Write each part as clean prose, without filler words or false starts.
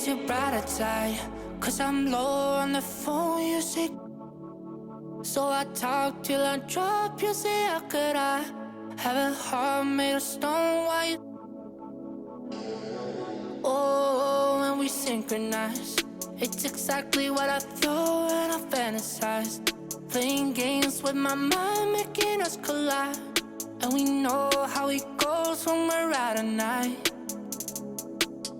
paint your brighter side. Cause I'm low on the phone, you say. So I talk till I drop, you say, how could I have a heart made of stone? Why you? Oh, when we synchronize, it's exactly what I thought and I fantasized. Playing games with my mind, making us collide. And we know how it goes when we're out at night.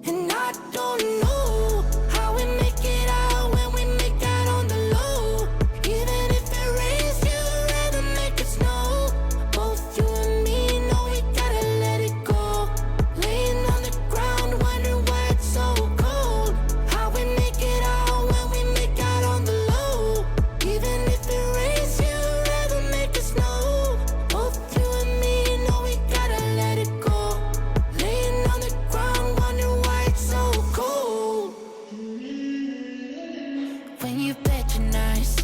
And I don't know how we make it out when we make out on the low. Even if it rains, you'd rather make it snow. Both you and me know we gotta let it go. Laying on the ground, wondering why it's so cold. How we make it out when we make out on the low. Even if it rains, you'd rather make it snow. Both you and me know we gotta let it go. Laying on the ground, wondering why it's so cold. When you patronize,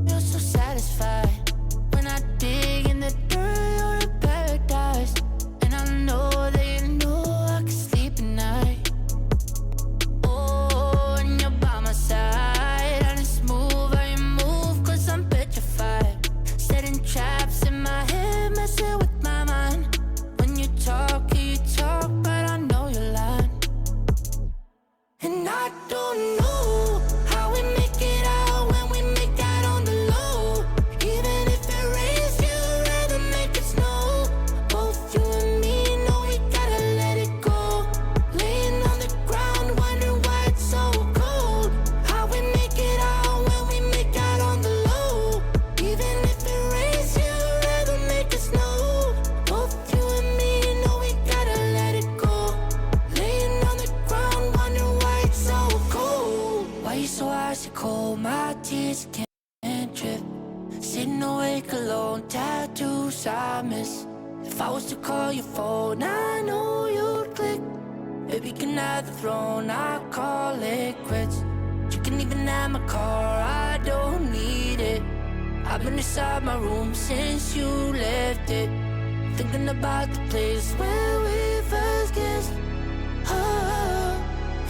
you're so satisfied. When I dig in the dirt, you're in paradise. And I know that you know I can sleep at night. Oh, and you're by my side. I just move how you move, cause I'm petrified. Setting traps in my head, messing with my mind. When you talk, but I know you're lying. And I don't know how we make it out when we make out on the low. Even if it rains, you'd rather make it snow. Both you and me know we gotta let it go. Laying on the ground, wondering why it's so cold. How we make it out when we make out on the low. Even if it rains, you'd rather make it snow. Both you and me know we gotta let it go. Laying on the ground, wondering why it's so cold. Why you so icy cold? My tears can't drip. Sitting awake alone, tattoos I miss. If I was to call your phone, I know you'd click. Baby, can I have the throne? I call it quits. You can even have my car, I don't need it. I've been inside my room since you left it. Thinking about the place where we first kissed. Oh,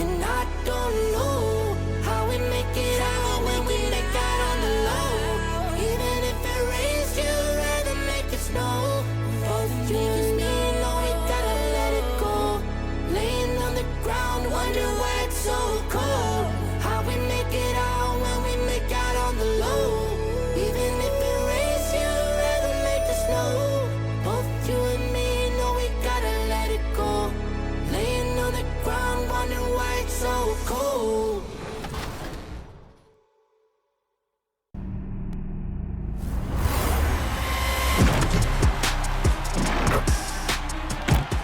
and I don't know how we make it out when we make out on the low. Even if it rains, you'd rather make it snow. Both you and me know we gotta let it go. Laying on the ground, wondering why it's so cold. How we make it out when we make out on the low. Even if it rains, you'd rather make it snow. Both you and me know we gotta let it go. Laying on the ground, wondering why it's so cold.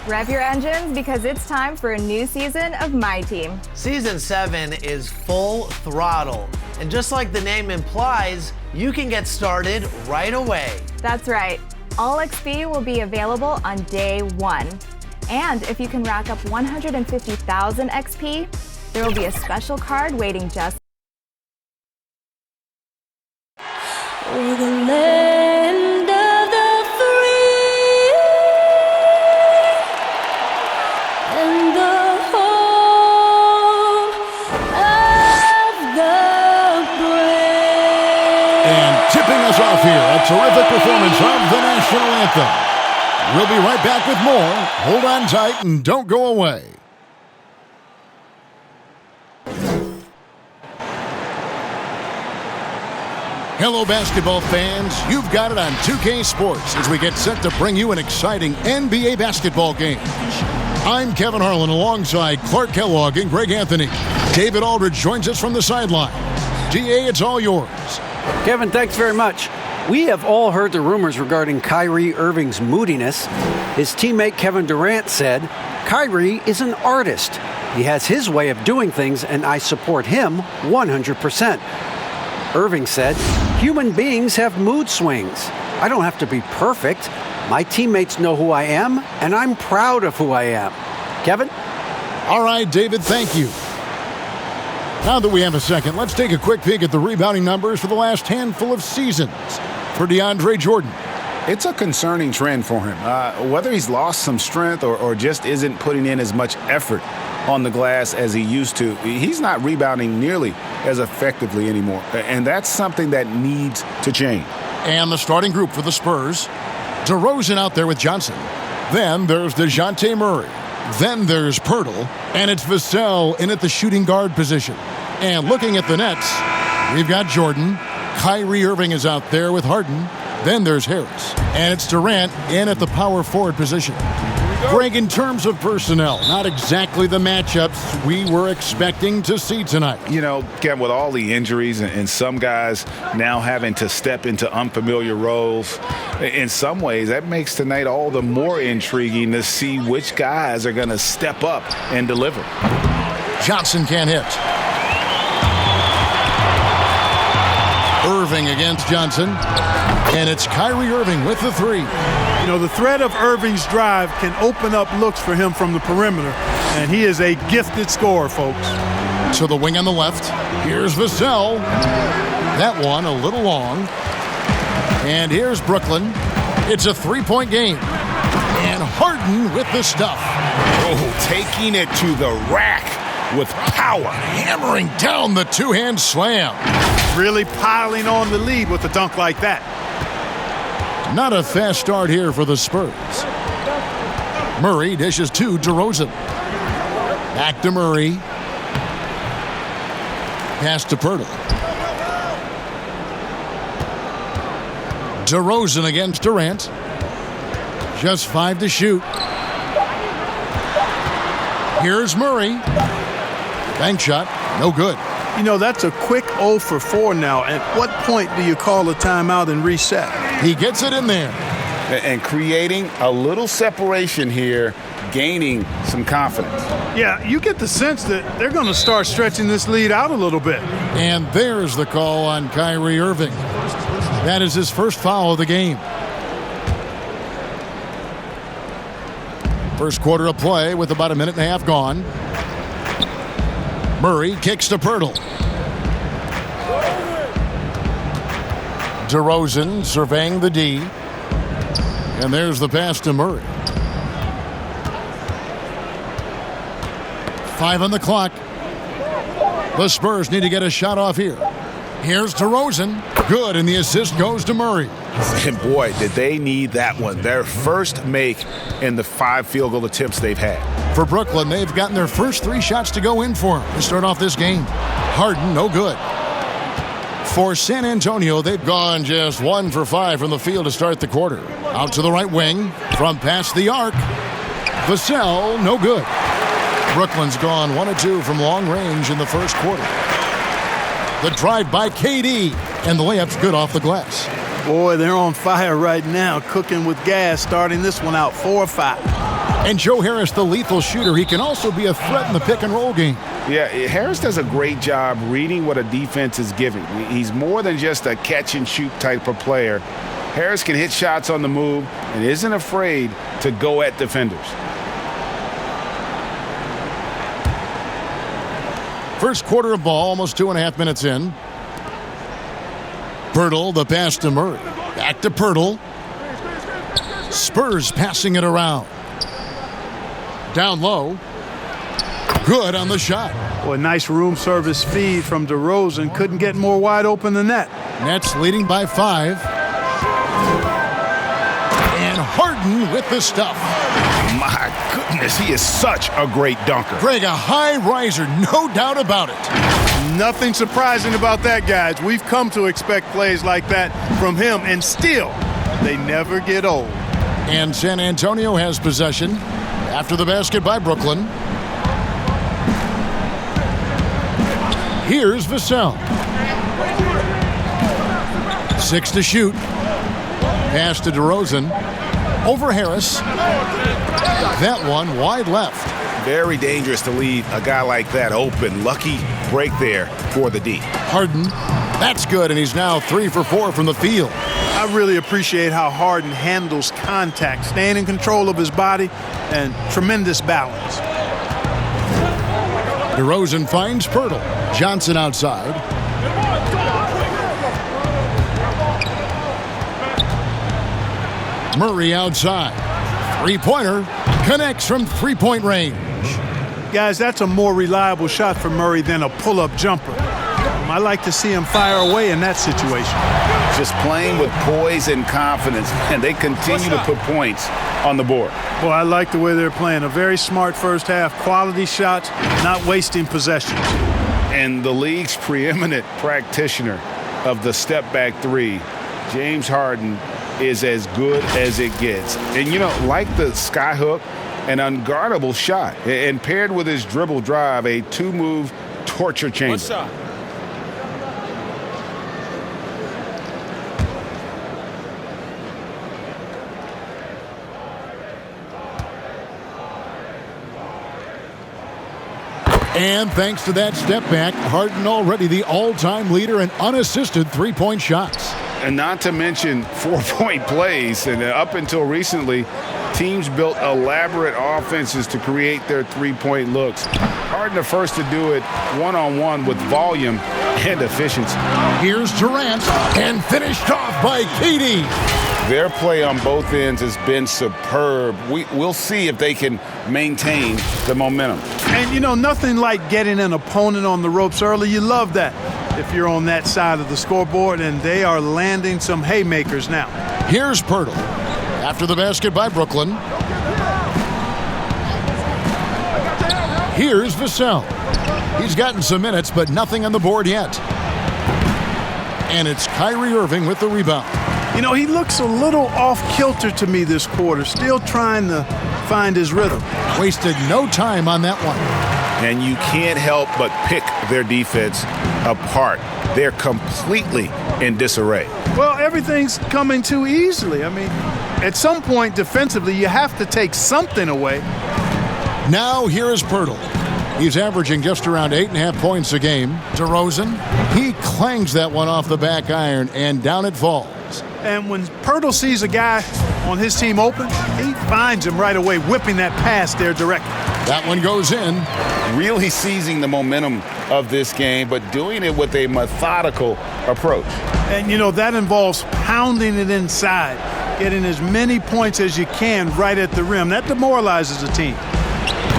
Rev your engines because it's time for a new season of My Team. Season 7 is full throttle. And just like the name implies, you can get started right away. That's right. All XP will be available on day 1. And if you can rack up 150,000 XP, there will be a special card waiting just We're the land of the free and the home of the brave. And tipping us off here, a terrific performance of the national anthem. We'll be right back with more. Hold on tight and don't go away. Hello, basketball fans. You've got it on 2K Sports as we get set to bring you an exciting NBA basketball game. I'm Kevin Harlan alongside Clark Kellogg and Greg Anthony. David Aldridge joins us from the sideline. DA, it's all yours. Kevin, thanks very much. We have all heard the rumors regarding Kyrie Irving's moodiness. His teammate Kevin Durant said, Kyrie is an artist. He has his way of doing things, and I support him 100%. Irving said, human beings have mood swings. I don't have to be perfect. My teammates know who I am, and I'm proud of who I am. Kevin? All right, David, thank you. Now that we have a second, let's take a quick peek at the rebounding numbers for the last handful of seasons. For DeAndre Jordan. It's a concerning trend for him. Whether he's lost some strength or just isn't putting in as much effort. on the glass as he used to. He's not rebounding nearly as effectively anymore, and that's something that needs to change. And the starting group for the Spurs, DeRozan out there with Johnson. Then there's Dejounte Murray. Then there's Pirtle, and it's Vassell in at the shooting guard position. And looking at the Nets, we've got Jordan. Kyrie Irving is out there with Harden. Then there's Harris. And it's Durant in at the power forward position. Greg, in terms of personnel, not exactly the matchups we were expecting to see tonight. You know, Kevin, with all the injuries and some guys now having to step into unfamiliar roles, in some ways that makes tonight all the more intriguing to see which guys are going to step up and deliver. Johnson can't hit. Irving against Johnson. And it's Kyrie Irving with the three. You know, the threat of Irving's drive can open up looks for him from the perimeter, and he is a gifted scorer, folks. To the wing on the left. Here's Vassell. That one a little long. And here's Brooklyn. It's a three-point game. And Harden with the stuff. Oh, taking it to the rack with power. Hammering down the two-hand slam. Really piling on the lead with a dunk like that. Not a fast start here for the Spurs. Murray dishes to DeRozan. Back to Murray. Pass to Pirtle. DeRozan against Durant. Just 5 to shoot. Here's Murray. Bank shot, no good. You know, that's a quick 0 for 4 now. At what point do you call a timeout and reset? He gets it in there. And creating a little separation here, gaining some confidence. Yeah, you get the sense that they're going to start stretching this lead out a little bit. And there's the call on Kyrie Irving. That is his first foul of the game. First quarter of play with about a minute and a half gone. Murray kicks to Pirtle. DeRozan surveying the D. And there's the pass to Murray. 5 on the clock. The Spurs need to get a shot off here. Here's DeRozan. Good, and the assist goes to Murray. And boy, did they need that one. Their first make in the 5 field goal attempts they've had. For Brooklyn, they've gotten their first 3 shots to go in for them to start off this game. Harden, no good. For San Antonio, they've gone just 1 for 5 from the field to start the quarter. Out to the right wing, from past the arc. Vassell, no good. Brooklyn's gone 1 of 2 from long range in the first quarter. The drive by KD, and the layup's good off the glass. Boy, they're on fire right now, cooking with gas, starting this one out 4 or 5. And Joe Harris, the lethal shooter, he can also be a threat in the pick-and-roll game. Yeah, Harris does a great job reading what a defense is giving. He's more than just a catch-and-shoot type of player. Harris can hit shots on the move and isn't afraid to go at defenders. First quarter of ball, almost 2.5 minutes in. Pirtle, the pass to Murray. Back to Pirtle. Spurs passing it around. Down low. Good on the shot. Boy, nice room service feed from DeRozan. Couldn't get more wide open than that. Nets leading by 5. And Harden with the stuff. My goodness, he is such a great dunker. Greg, a high riser, no doubt about it. Nothing surprising about that, guys. We've come to expect plays like that from him, and still, they never get old. And San Antonio has possession after the basket by Brooklyn. Here's Vassell. 6 to shoot. Pass to DeRozan. Over Harris. That one wide left. Very dangerous to leave a guy like that open. Lucky break there for the D. Harden. That's good, and he's now 3 for 4 from the field. I really appreciate how Harden handles contact, staying in control of his body, and tremendous balance. DeRozan finds Pirtle. Johnson outside. Murray outside. Three-pointer connects from three-point range. Guys, that's a more reliable shot for Murray than a pull-up jumper. I like to see him fire away in that situation. Just playing with poise and confidence, and they continue to put points on the board. Well, I like the way they're playing. A very smart first half, quality shots, not wasting possessions. And the league's preeminent practitioner of the step-back three, James Harden, is as good as it gets. And, you know, like the skyhook, an unguardable shot, and paired with his dribble drive, a two-move torture chamber. And thanks to that step back, Harden already the all-time leader in unassisted three-point shots. And not to mention four-point plays. And up until recently, teams built elaborate offenses to create their three-point looks. Harden the first to do it one-on-one with volume and efficiency. Here's Durant, and finished off by KD. Their play on both ends has been superb. We'll see if they can maintain the momentum. And, you know, nothing like getting an opponent on the ropes early. You love that if you're on that side of the scoreboard, and they are landing some haymakers now. Here's Pirtle. After the basket by Brooklyn. Here's Vassell. He's gotten some minutes, but nothing on the board yet. And it's Kyrie Irving with the rebound. You know, he looks a little off-kilter to me this quarter, still trying to find his rhythm. Wasted no time on that one. And you can't help but pick their defense apart. They're completely in disarray. Well, everything's coming too easily. I mean, at some point defensively, you have to take something away. Now here is Pirtle. He's averaging just around 8.5 points a game. DeRozan, he clangs that one off the back iron, and down it falls. And when Pirtle sees a guy on his team open, he finds him right away, whipping that pass there directly. That one goes in. Really seizing the momentum of this game, but doing it with a methodical approach. And, you know, that involves pounding it inside, getting as many points as you can right at the rim. That demoralizes a team.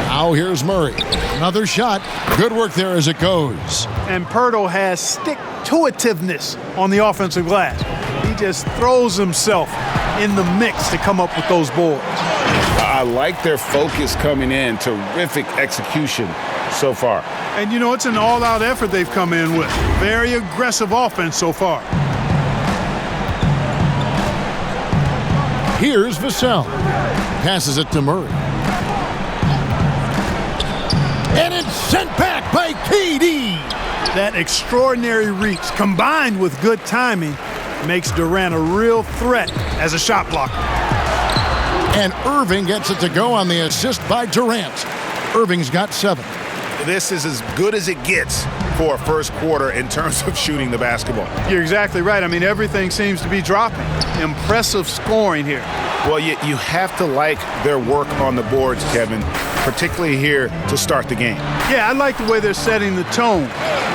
Now here's Murray. Another shot. Good work there as it goes. And Pirtle has stick-to-itiveness on the offensive glass. He just throws himself in the mix to come up with those boards. I like their focus coming in. Terrific execution so far. And, you know, it's an all-out effort they've come in with. Very aggressive offense so far. Here's Vassell. Passes it to Murray. And it's sent back by KD. That extraordinary reach combined with good timing makes Durant a real threat as a shot blocker. And Irving gets it to go on the assist by Durant. Irving's got 7. This is as good as it gets for a first quarter in terms of shooting the basketball. You're exactly right. I mean, everything seems to be dropping. Impressive scoring here. Well, you have to like their work on the boards, Kevin, particularly here to start the game. Yeah, I like the way they're setting the tone.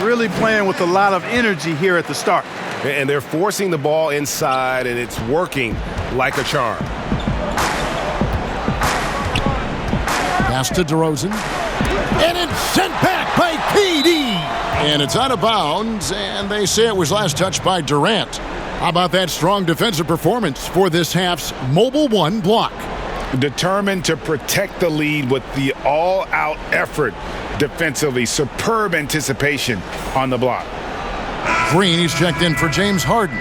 Really playing with a lot of energy here at the start. And they're forcing the ball inside, and it's working like a charm. Pass to DeRozan. And it's sent back by KD. And it's out of bounds, and they say it was last touched by Durant. How about that strong defensive performance for this half's Mobile One block? Determined to protect the lead with the all-out effort defensively. Superb anticipation on the block. Green, he's checked in for James Harden.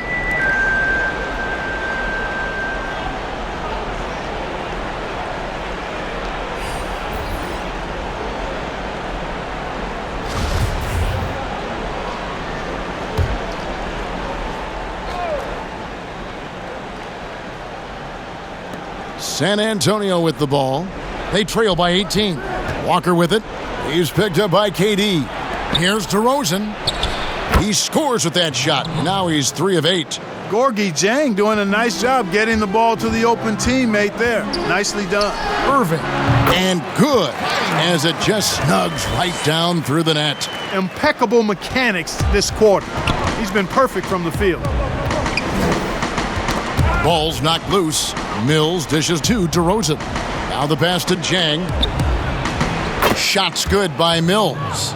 San Antonio with the ball. They trail by 18. Walker with it. He's picked up by KD. Here's DeRozan. He scores with that shot. Now he's 3 of 8. Gorgie Jang doing a nice job getting the ball to the open teammate there. Nicely done. Irving. And good as it just snugs right down through the net. Impeccable mechanics this quarter. He's been perfect from the field. Ball's knocked loose. Mills dishes to DeRozan. Now the pass to Jang. Shot's good by Mills.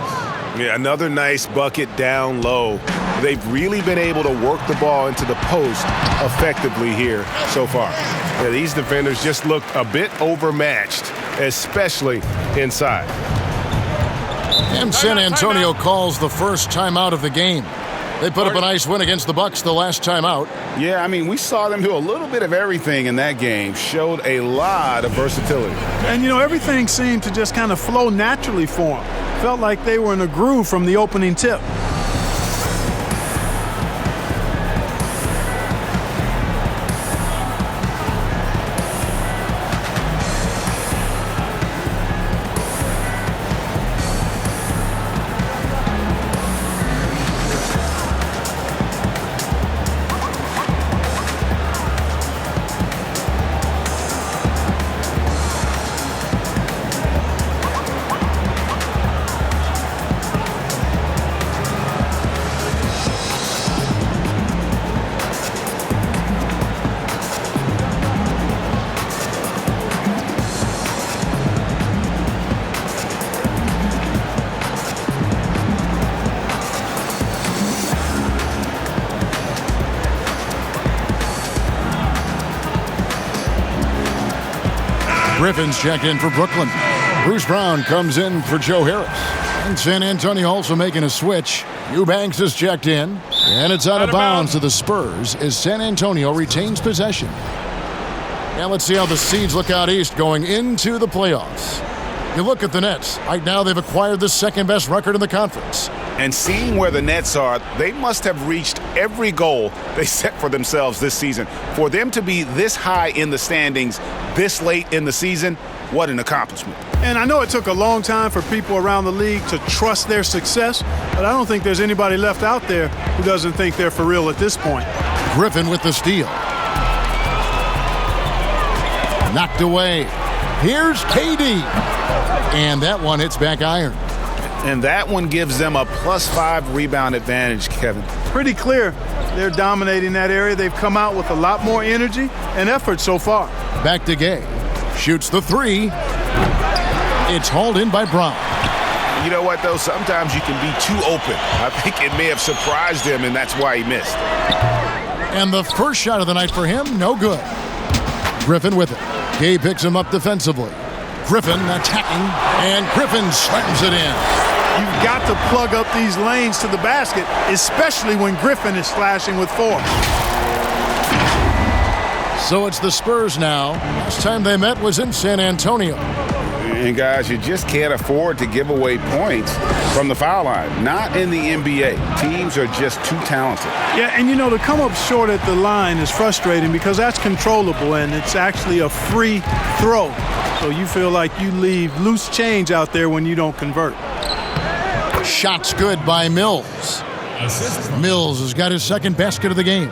Yeah, another nice bucket down low. They've really been able to work the ball into the post effectively here so far. Yeah, these defenders just looked a bit overmatched, especially inside. And San Antonio calls the first timeout of the game. They put up a nice win against the Bucks the last time out. Yeah, I mean, we saw them do a little bit of everything in that game. Showed a lot of versatility. And, everything seemed to just kind of flow naturally for them. Felt like they were in a groove from the opening tip. Griffin's checked in for Brooklyn. Bruce Brown comes in for Joe Harris. And San Antonio also making a switch. Eubanks is checked in. And it's out of bounds to the Spurs as San Antonio retains possession. Now let's see how the Seeds look out east going into the playoffs. You look at the Nets. Right now they've acquired the second-best record in the conference. And seeing where the Nets are, they must have reached every goal they set for themselves this season. For them to be this high in the standings this late in the season, what an accomplishment. And I know it took a long time for people around the league to trust their success, but I don't think there's anybody left out there who doesn't think they're for real at this point. Griffin with the steal. Knocked away. Here's KD. And that one hits back iron. And that one gives them a +5 rebound advantage, Kevin. Pretty clear. They're dominating that area. They've come out with a lot more energy and effort so far. Back to Gay. Shoots the three. It's hauled in by Brown. You know what, though? Sometimes you can be too open. I think it may have surprised him, and that's why he missed. And the first shot of the night for him, no good. Griffin with it. Gay picks him up defensively. Griffin attacking, and Griffin slams it in. You've got to plug up these lanes to the basket, especially when Griffin is slashing with force. So it's the Spurs now. Last time they met was in San Antonio. And guys, you just can't afford to give away points from the foul line. Not in the NBA. Teams are just too talented. Yeah, and to come up short at the line is frustrating because that's controllable and it's actually a free throw. So you feel like you leave loose change out there when you don't convert. Shot's good by Mills. Mills has got his second basket of the game.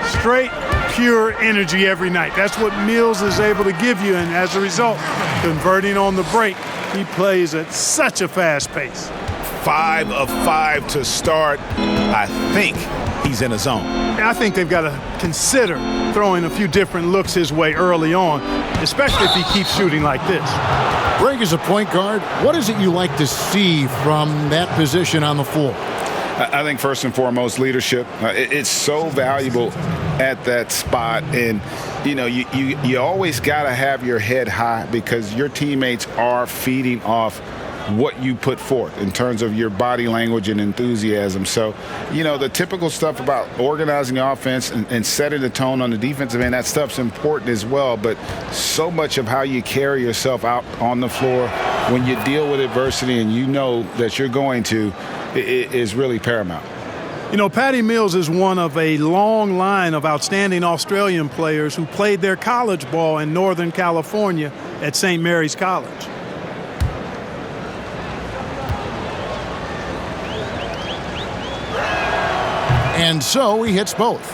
Straight, pure energy every night. That's what Mills is able to give you, and as a result, converting on the break, he plays at such a fast pace. 5 of 5 to start. I think he's in a zone. I think they've got to consider throwing a few different looks his way early on, especially if he keeps shooting like this. Greg, as a point guard, what is it you like to see from that position on the floor? I think first and foremost, leadership. It's so valuable at that spot. And, you always got to have your head high because your teammates are feeding off what you put forth in terms of your body language and enthusiasm. So, the typical stuff about organizing the offense and setting the tone on the defensive end, that stuff's important as well. But so much of how you carry yourself out on the floor when you deal with adversity and you know that you're going to, is really paramount. Patty Mills is one of a long line of outstanding Australian players who played their college ball in Northern California at St. Mary's College. And so he hits both.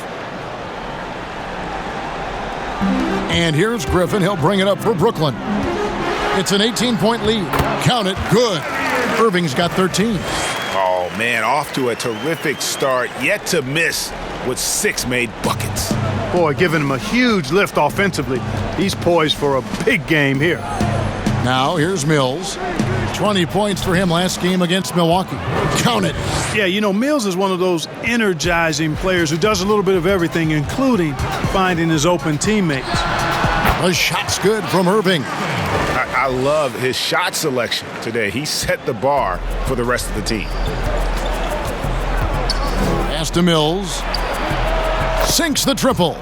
And here's Griffin. He'll bring it up for Brooklyn. It's an 18-point lead. Count it. Good. Irving's got 13. Oh, man, off to a terrific start. Yet to miss with 6 made buckets. Boy, giving him a huge lift offensively. He's poised for a big game here. Now here's Mills. 20 points for him last game against Milwaukee. Count it. Yeah, you know, Mills is one of those energizing players who does a little bit of everything, including finding his open teammates. The shot's good from Irving. I love his shot selection today. He set the bar for the rest of the team. Pass to Mills. Sinks the triple.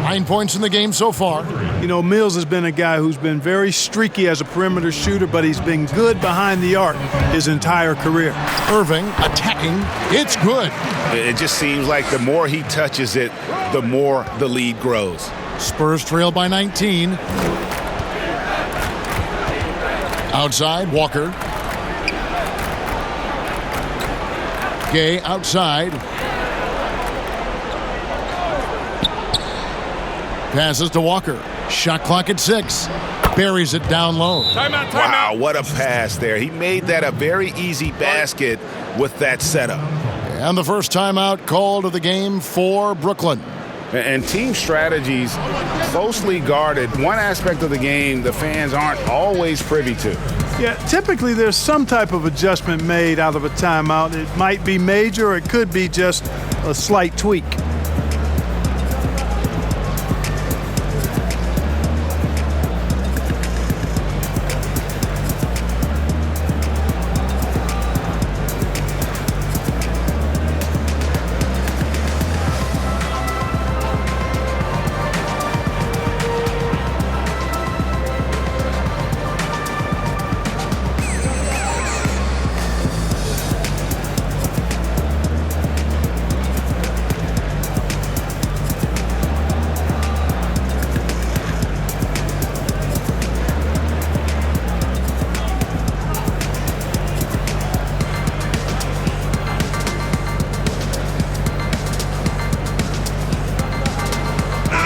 9 points in the game so far. You know, Mills has been a guy who's been very streaky as a perimeter shooter, but he's been good behind the arc his entire career. Irving attacking. It's good. It just seems like the more he touches it, the more the lead grows. Spurs trail by 19. Outside, Walker. Gay outside. Passes to Walker. Shot clock at 6. Buries it down low. Timeout. Wow, what a pass there. He made that a very easy basket with that setup. And the first timeout called of the game for Brooklyn. And team strategies closely guarded. One aspect of the game the fans aren't always privy to. Yeah, typically there's some type of adjustment made out of a timeout. It might be major, or it could be just a slight tweak.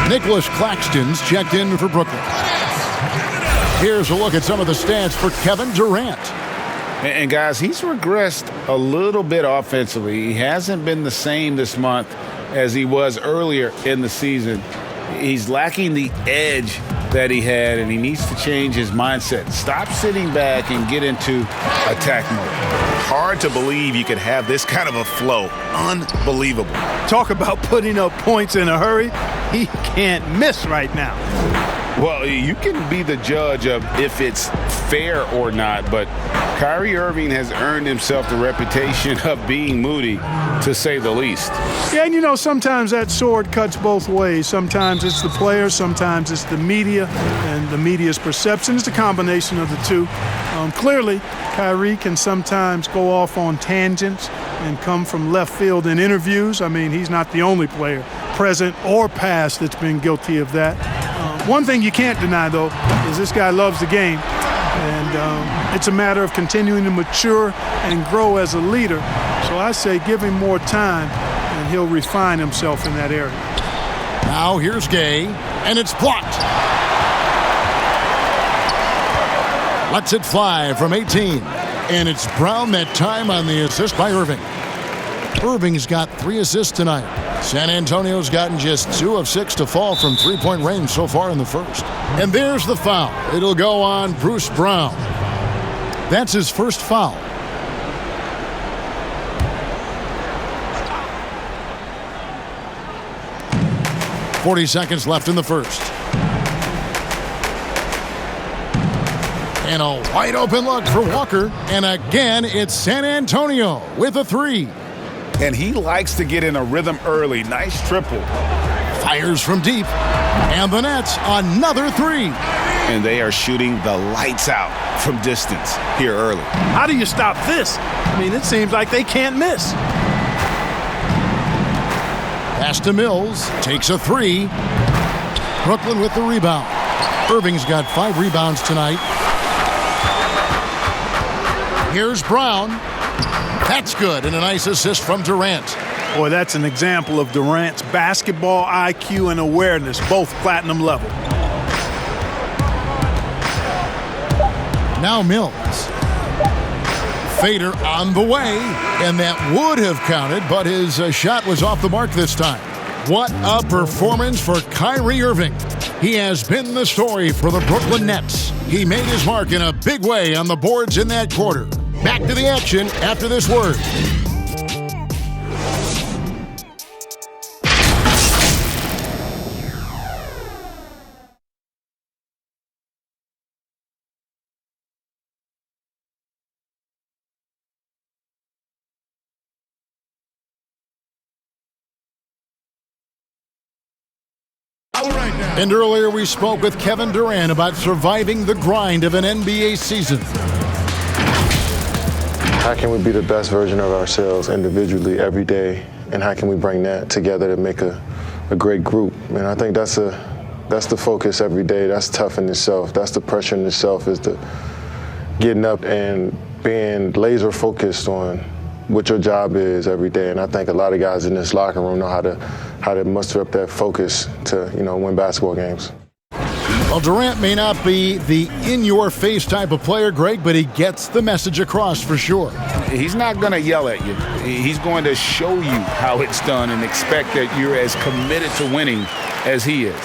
Nicholas Claxton's checked in for Brooklyn. Here's a look at some of the stats for Kevin Durant. And guys, he's regressed a little bit offensively. He hasn't been the same this month as he was earlier in the season. He's lacking the edge that he had, and he needs to change his mindset. Stop sitting back and get into attack mode. Hard to believe you could have this kind of a flow. Unbelievable. Talk about putting up points in a hurry. He can't miss right now. Well, you can be the judge of if it's fair or not, but Kyrie Irving has earned himself the reputation of being moody, to say the least. Yeah, and you know, sometimes that sword cuts both ways. Sometimes it's the player, sometimes it's the media, and the media's perception. It's a combination of the two. Clearly, Kyrie can sometimes go off on tangents and come from left field in interviews. I mean, he's not the only player, present or past, that's been guilty of that. One thing you can't deny, though, is this guy loves the game. And it's a matter of continuing to mature and grow as a leader. So I say give him more time, and he'll refine himself in that area. Now here's Gay, and it's blocked. Lets it fly from 18. And it's Brown that time on the assist by Irving. Irving's got 3 assists tonight. San Antonio's gotten just 2 of 6 to fall from three-point range so far in the first. And there's the foul. It'll go on Bruce Brown. That's his first foul. .40 seconds left in the first. And a wide open look for Walker. And again, it's San Antonio with a 3. And he likes to get in a rhythm early. Nice triple. Fires from deep. And the Nets, another 3. And they are shooting the lights out from distance here early. How do you stop this? I mean, it seems like they can't miss. Pass to Mills. Takes a 3. Brooklyn with the rebound. Irving's got 5 rebounds tonight. Here's Brown. That's good, and a nice assist from Durant. Boy, that's an example of Durant's basketball IQ and awareness, both platinum level. Now Mills. Fader on the way, and that would have counted, but his shot was off the mark this time. What a performance for Kyrie Irving. He has been the story for the Brooklyn Nets. He made his mark in a big way on the boards in that quarter. Back to the action after this word. And earlier we spoke with Kevin Durant about surviving the grind of an NBA season. How can we be the best version of ourselves individually every day, and how can we bring that together to make a great group? And I think that's the focus every day. That's tough in itself. That's the pressure in itself, is the getting up and being laser focused on what your job is every day. And I think a lot of guys in this locker room know how to muster up that focus to, win basketball games. Well, Durant may not be the in-your-face type of player, Greg, but he gets the message across for sure. He's not going to yell at you. He's going to show you how it's done and expect that you're as committed to winning as he is.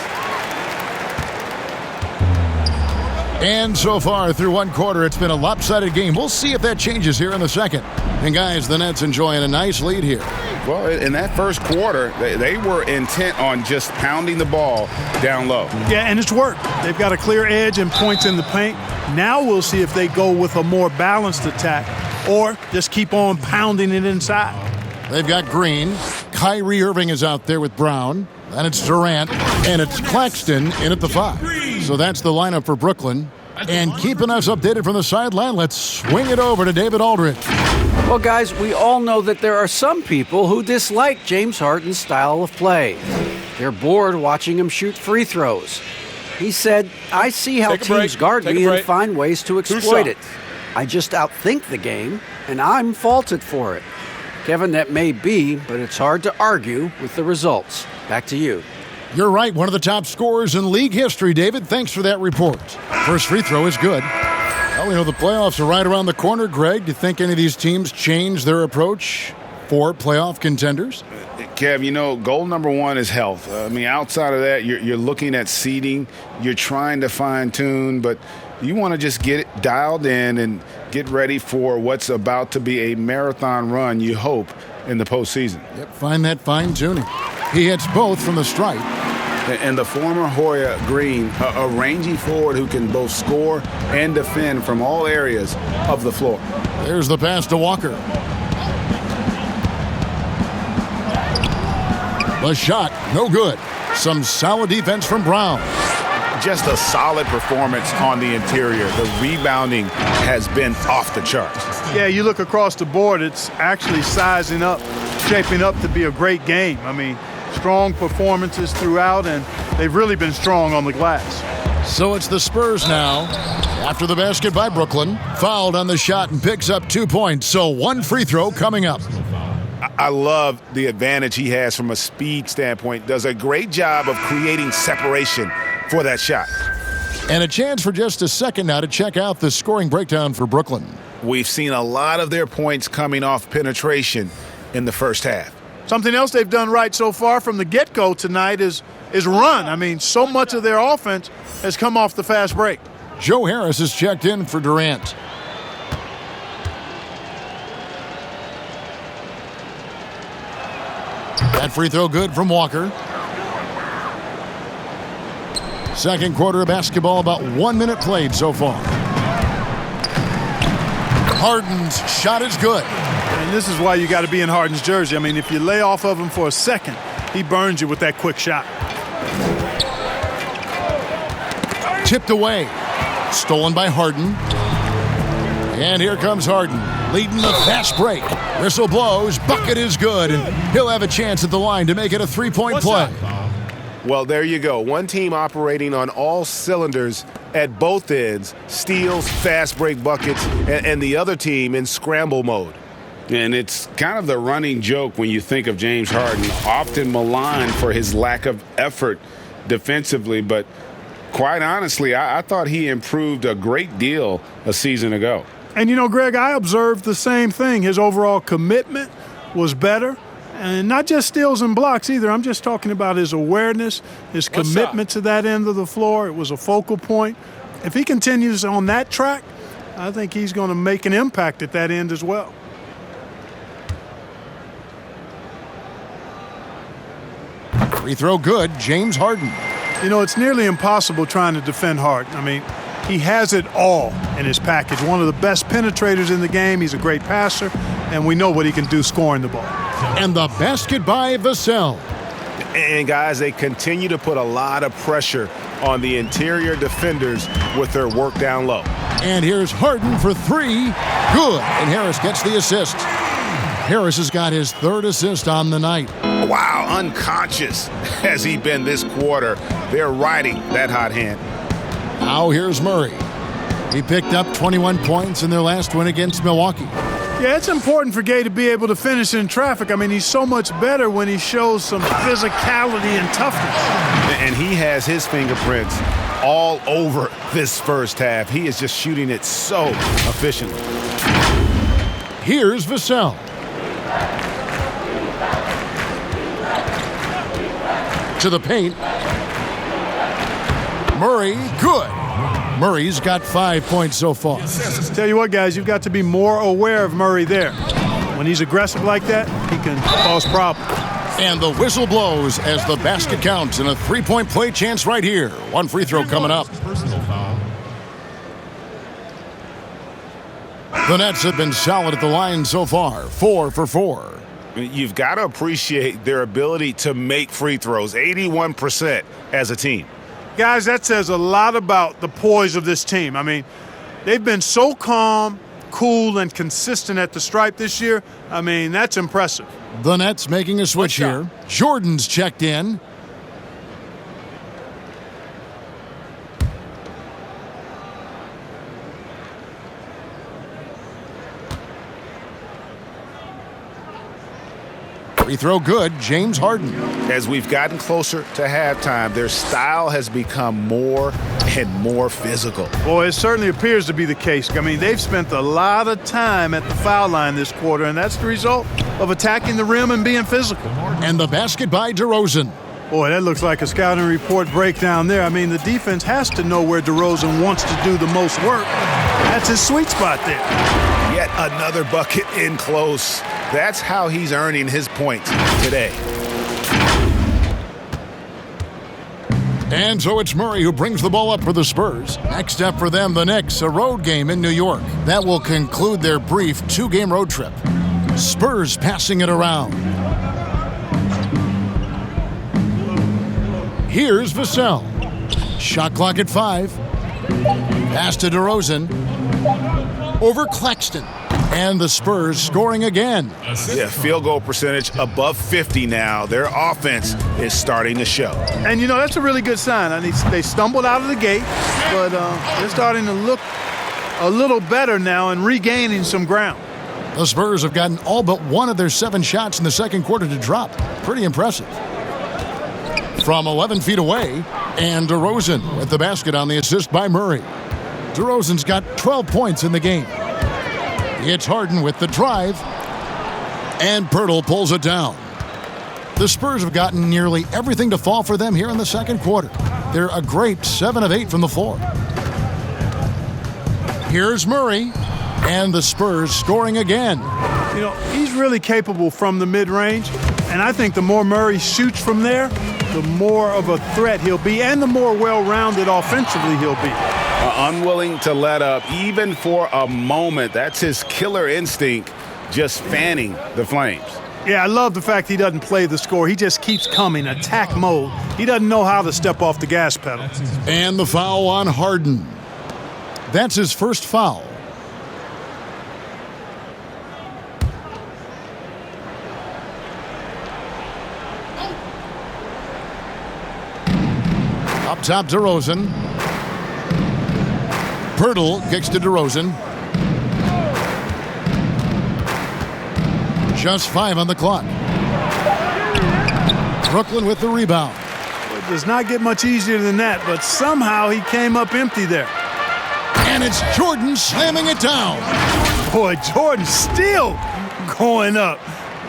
And so far, through one quarter, it's been a lopsided game. We'll see if that changes here in the second. And, guys, the Nets enjoying a nice lead here. Well, in that first quarter, they were intent on just pounding the ball down low. Yeah, and it's worked. They've got a clear edge and points in the paint. Now we'll see if they go with a more balanced attack or just keep on pounding it inside. They've got Green. Kyrie Irving is out there with Brown. Then it's Durant. And it's Claxton in at the 5. So that's the lineup for Brooklyn. And keeping us updated from the sideline, let's swing it over to David Aldridge. Well, guys, we all know that there are some people who dislike James Harden's style of play. They're bored watching him shoot free throws. He said, I see how teams guard me and find ways to exploit it. I just outthink the game, and I'm faulted for it. Kevin, that may be, but it's hard to argue with the results. Back to you. You're right, one of the top scorers in league history, David. Thanks for that report. First free throw is good. Well, we know the playoffs are right around the corner, Greg. Do you think any of these teams change their approach for playoff contenders? Kev, goal number one is health. Outside of that, you're looking at seeding. You're trying to fine-tune, but you want to just get it dialed in and get ready for what's about to be a marathon run, you hope, in the postseason. Yep, find that fine-tuning. He hits both from the stripe. And the former Hoya Green, a rangy forward who can both score and defend from all areas of the floor. There's the pass to Walker. The shot, no good. Some solid defense from Brown. Just a solid performance on the interior. The rebounding has been off the charts. Yeah, you look across the board, it's actually sizing up, shaping up to be a great game. Strong performances throughout, and they've really been strong on the glass. So it's the Spurs now. After the basket by Brooklyn, fouled on the shot and picks up 2 points. So one free throw coming up. I love the advantage he has from a speed standpoint. Does a great job of creating separation for that shot. And a chance for just a second now to check out the scoring breakdown for Brooklyn. We've seen a lot of their points coming off penetration in the first half. Something else they've done right so far from the get-go tonight is run. So much of their offense has come off the fast break. Joe Harris is checked in for Durant. That free throw good from Walker. Second quarter of basketball, about 1 minute played so far. Harden's shot is good. And this is why you got to be in Harden's jersey. If you lay off of him for a second, he burns you with that quick shot. Tipped away. Stolen by Harden. And here comes Harden, leading the fast break. Whistle blows, bucket is good, and he'll have a chance at the line to make it a three-point play. Well, there you go. One team operating on all cylinders at both ends, steals, fast break buckets, and the other team in scramble mode. And it's kind of the running joke when you think of James Harden, often maligned for his lack of effort defensively, but quite honestly, I thought he improved a great deal a season ago. And Greg, I observed the same thing. His overall commitment was better. And not just steals and blocks either. I'm just talking about his awareness, his commitment to that end of the floor. It was a focal point. if he continues on that track, I think he's going to make an impact at that end as well. Free throw good, James Harden. You know, it's nearly impossible trying to defend Harden. I mean, he has it all in his package. One of the best penetrators in the game. He's a great passer, and we know what he can do scoring the ball. And the basket by Vassell. And, guys, they continue to put a lot of pressure on the interior defenders with their work down low. And here's Harden for three. Good. And Harris gets the assist. Harris has got his third assist on the night. Wow, unconscious has he been this quarter. They're riding that hot hand. Now here's Murray. He picked up 21 points in their last win against Milwaukee. Yeah, it's important for Gay to be able to finish in traffic. I mean, he's so much better when he shows some physicality and toughness. And he has his fingerprints all over this first half. He is just shooting it so efficiently. Here's Vassell. To the paint. Murray, good. Murray's got 5 points so far. Tell you what, guys, you've got to be more aware of Murray there. When he's aggressive like that, he can cause problems. And the whistle blows as the basket counts, and a three-point play chance right here. One free throw coming up. The Nets have been solid at the line so far, 4 for 4. You've got to appreciate their ability to make free throws, 81% as a team. Guys, that says a lot about the poise of this team. I mean, they've been so calm, cool, and consistent at the stripe this year. I mean, that's impressive. The Nets making a switch here. Jordan's checked in. Free throw good, James Harden. As we've gotten closer to halftime, their style has become more and more physical. Boy, it certainly appears to be the case. I mean, they've spent a lot of time at the foul line this quarter, and that's the result of attacking the rim and being physical. And the basket by DeRozan. Boy, that looks like a scouting report breakdown there. I mean, the defense has to know where DeRozan wants to do the most work. That's his sweet spot there. Yet another bucket in close. That's how he's earning his points today. And so it's Murray who brings the ball up for the Spurs. Next up for them, the Knicks, a road game in New York. That will conclude their brief two-game road trip. Spurs passing it around. Here's Vassell. Shot clock at 5. Pass to DeRozan. Over Claxton. And the Spurs scoring again. Yeah, field goal percentage above 50 now. Their offense is starting to show. And, you know, that's a really good sign. I mean, they stumbled out of the gate, but they're starting to look a little better now and regaining some ground. The Spurs have gotten all but one of their 7 shots in the second quarter to drop. Pretty impressive. From 11 feet away, and DeRozan with the basket on the assist by Murray. DeRozan's got 12 points in the game. It's Harden with the drive, and Pirtle pulls it down. The Spurs have gotten nearly everything to fall for them here in the second quarter. They're a great 7 of 8 from the floor. Here's Murray, and the Spurs scoring again. You know, he's really capable from the mid-range, and I think the more Murray shoots from there, the more of a threat he'll be, and the more well-rounded offensively he'll be. Unwilling to let up even for a moment. That's his killer instinct, just fanning the flames. Yeah, I love the fact he doesn't play the score. He just keeps coming, attack mode. He doesn't know how to step off the gas pedal. And the foul on Harden. That's his first foul. Up top, DeRozan. Pirtle kicks to DeRozan. Just 5 on the clock. Brooklyn with the rebound. It does not get much easier than that, but somehow he came up empty there. And it's Jordan slamming it down. Boy, Jordan still going up.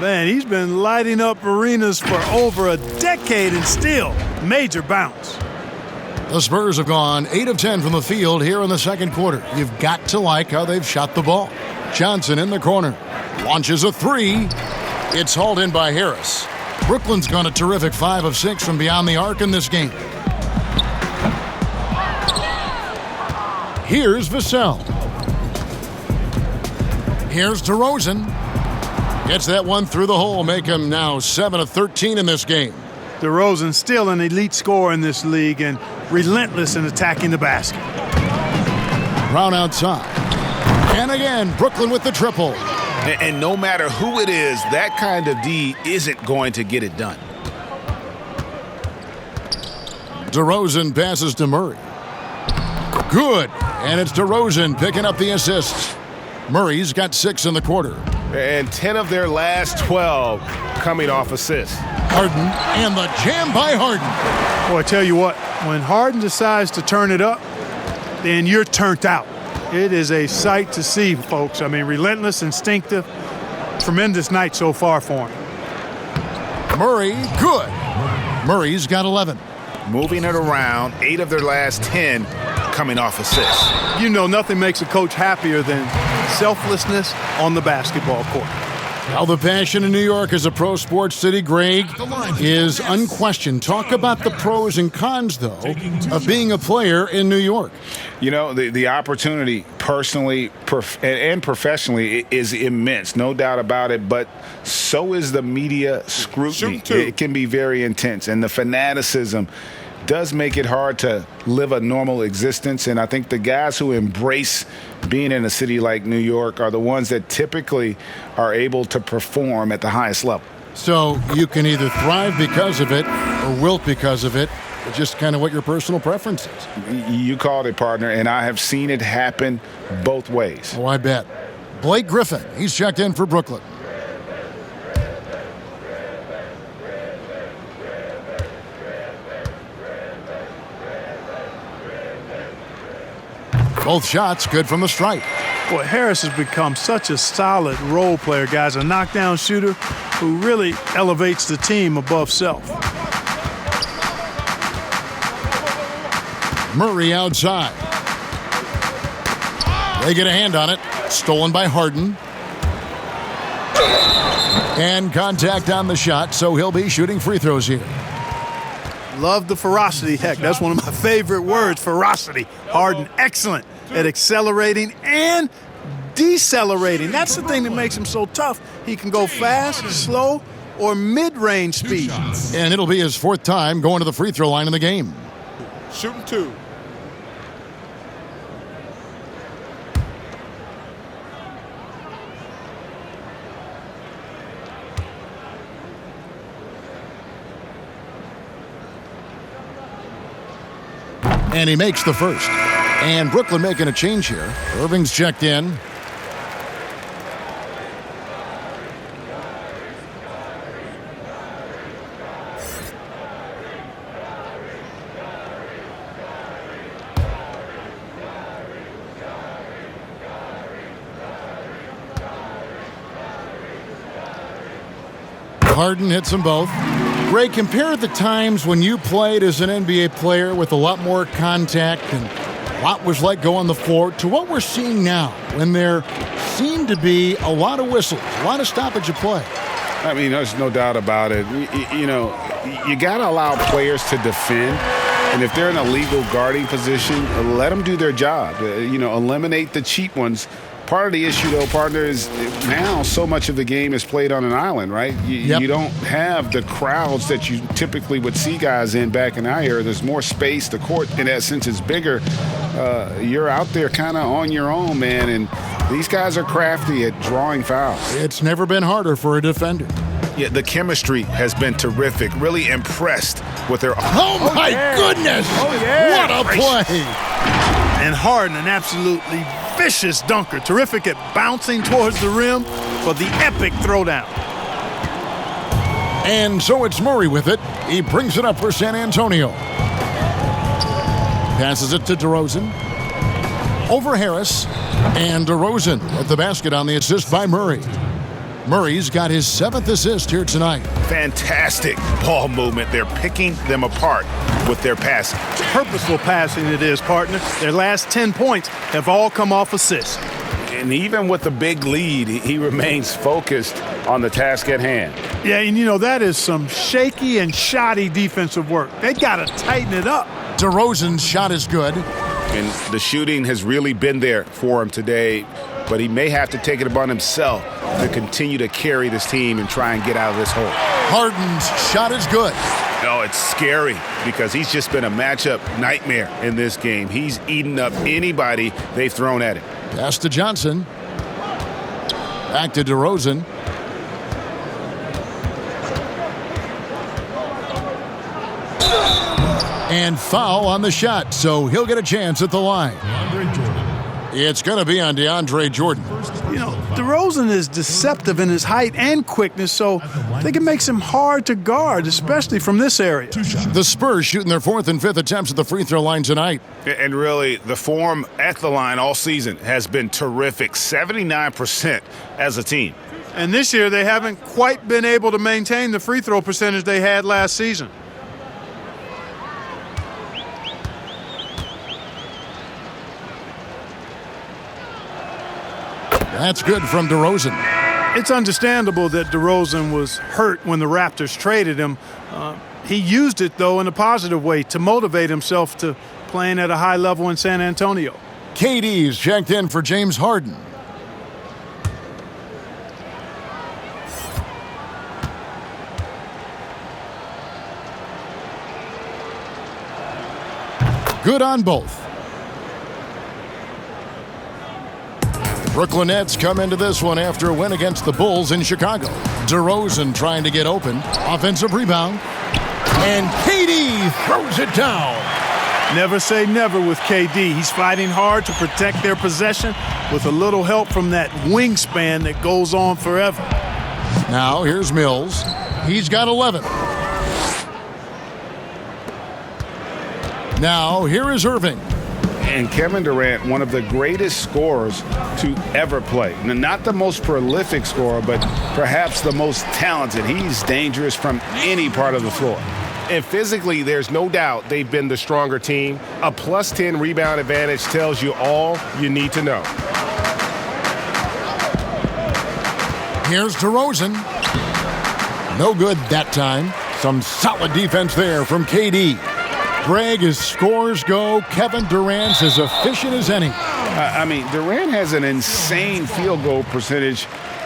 Man, he's been lighting up arenas for over a decade and still major bounce. The Spurs have gone 8 of 10 from the field here in the second quarter. You've got to like how they've shot the ball. Johnson in the corner. Launches a three. It's hauled in by Harris. Brooklyn's gone a terrific 5 of 6 from beyond the arc in this game. Here's Vassell. Here's DeRozan. Gets that one through the hole, make him now 7 of 13 in this game. DeRozan still an elite scorer in this league and relentless in attacking the basket. Brown outside. And again, Brooklyn with the triple. And no matter who it is, that kind of D isn't going to get it done. DeRozan passes to Murray. Good. And it's DeRozan picking up the assists. Murray's got 6 in the quarter. And 10 of their last 12 coming off assists. Harden and the jam by Harden. Boy, I tell you what, when Harden decides to turn it up, then you're turned out. It is a sight to see, folks. I mean, relentless, instinctive, tremendous night so far for him. Murray, good. Murray's got 11. Moving it around, 8 of their last 10 coming off assists. You know, nothing makes a coach happier than selflessness on the basketball court. Now the passion in New York as a pro sports city, Greg, is unquestioned. Talk about the pros and cons, though, of being a player in New York. You know, the opportunity personally and professionally is immense, no doubt about it, but so is the media scrutiny. It can be very intense, and the fanaticism does make it hard to live a normal existence. And I think the guys who embrace being in a city like New York are the ones that typically are able to perform at the highest level. So you can either thrive because of it or wilt because of it. It's just kind of what your personal preference is. You called it, partner, and I have seen it happen both ways. Oh, I bet. Blake Griffin, he's checked in for Brooklyn. Both shots good from the stripe. Boy, Harris has become such a solid role player, guys. A knockdown shooter who really elevates the team above self. Murray outside. They get a hand on it. Stolen by Harden. And contact on the shot, so he'll be shooting free throws here. Love the ferocity. Heck, that's one of my favorite words, ferocity. Harden, excellent at accelerating and decelerating. That's the thing that makes him so tough. He can go fast, slow, or mid-range speed. And it'll be his 4th time going to the free throw line in the game. Shooting 2. And he makes the first. And Brooklyn making a change here. Irving's checked in. Harden hits them both. Ray, compare the times when you played as an NBA player with a lot more contact and a lot was let go on the floor to what we're seeing now when there seem to be a lot of whistles, a lot of stoppage of play. I mean, there's no doubt about it. You know, you got to allow players to defend. And if they're in a legal guarding position, let them do their job. You know, eliminate the cheap ones. Part of the issue, though, partner, is now so much of the game is played on an island, right? You don't have the crowds that you typically would see guys in back in our era. There's more space. The court, in that sense, is bigger. You're out there kind of on your own, man, and these guys are crafty at drawing fouls. It's never been harder for a defender. Yeah, the chemistry has been terrific. Really impressed with their... Oh, my goodness! Oh, yeah! What a play! And Harden, an absolutely vicious dunker. Terrific at bouncing towards the rim for the epic throwdown. And so it's Murray with it. He brings it up for San Antonio. Passes it to DeRozan. Over Harris. And DeRozan at the basket on the assist by Murray. Murray's got his 7th assist here tonight. Fantastic ball movement. They're picking them apart. with their passing. Purposeful passing it is, partner. Their last 10 points have all come off assists. And even with the big lead, he remains focused on the task at hand. Yeah, and that is some shaky and shoddy defensive work. They got to tighten it up. DeRozan's shot is good. And the shooting has really been there for him today, but he may have to take it upon himself to continue to carry this team and try and get out of this hole. Harden's shot is good. No, it's scary because he's just been a matchup nightmare in this game. He's eaten up anybody they've thrown at him. Pass to Johnson. Back to DeRozan. And foul on the shot, so he'll get a chance at the line. It's going to be on DeAndre Jordan. DeRozan is deceptive in his height and quickness, so I think it makes him hard to guard, especially from this area. The Spurs shooting their 4th and 5th attempts at the free throw line tonight. And really, the form at the line all season has been terrific, 79% as a team. And this year, they haven't quite been able to maintain the free throw percentage they had last season. That's good from DeRozan. It's understandable that DeRozan was hurt when the Raptors traded him. He used it, though, in a positive way to motivate himself to playing at a high level in San Antonio. KD's checked in for James Harden. Good on both. Brooklyn Nets come into this one after a win against the Bulls in Chicago. DeRozan trying to get open. Offensive rebound. And KD throws it down. Never say never with KD. He's fighting hard to protect their possession with a little help from that wingspan that goes on forever. Now here's Mills. He's got 11. Now here is Irving. And Kevin Durant, one of the greatest scorers to ever play. Not the most prolific scorer, but perhaps the most talented. He's dangerous from any part of the floor. And physically, there's no doubt they've been the stronger team. A plus 10 rebound advantage tells you all you need to know. Here's DeRozan. No good that time. Some solid defense there from KD. Greg, as scores go, Kevin Durant's as efficient as any. Durant has an insane field goal percentage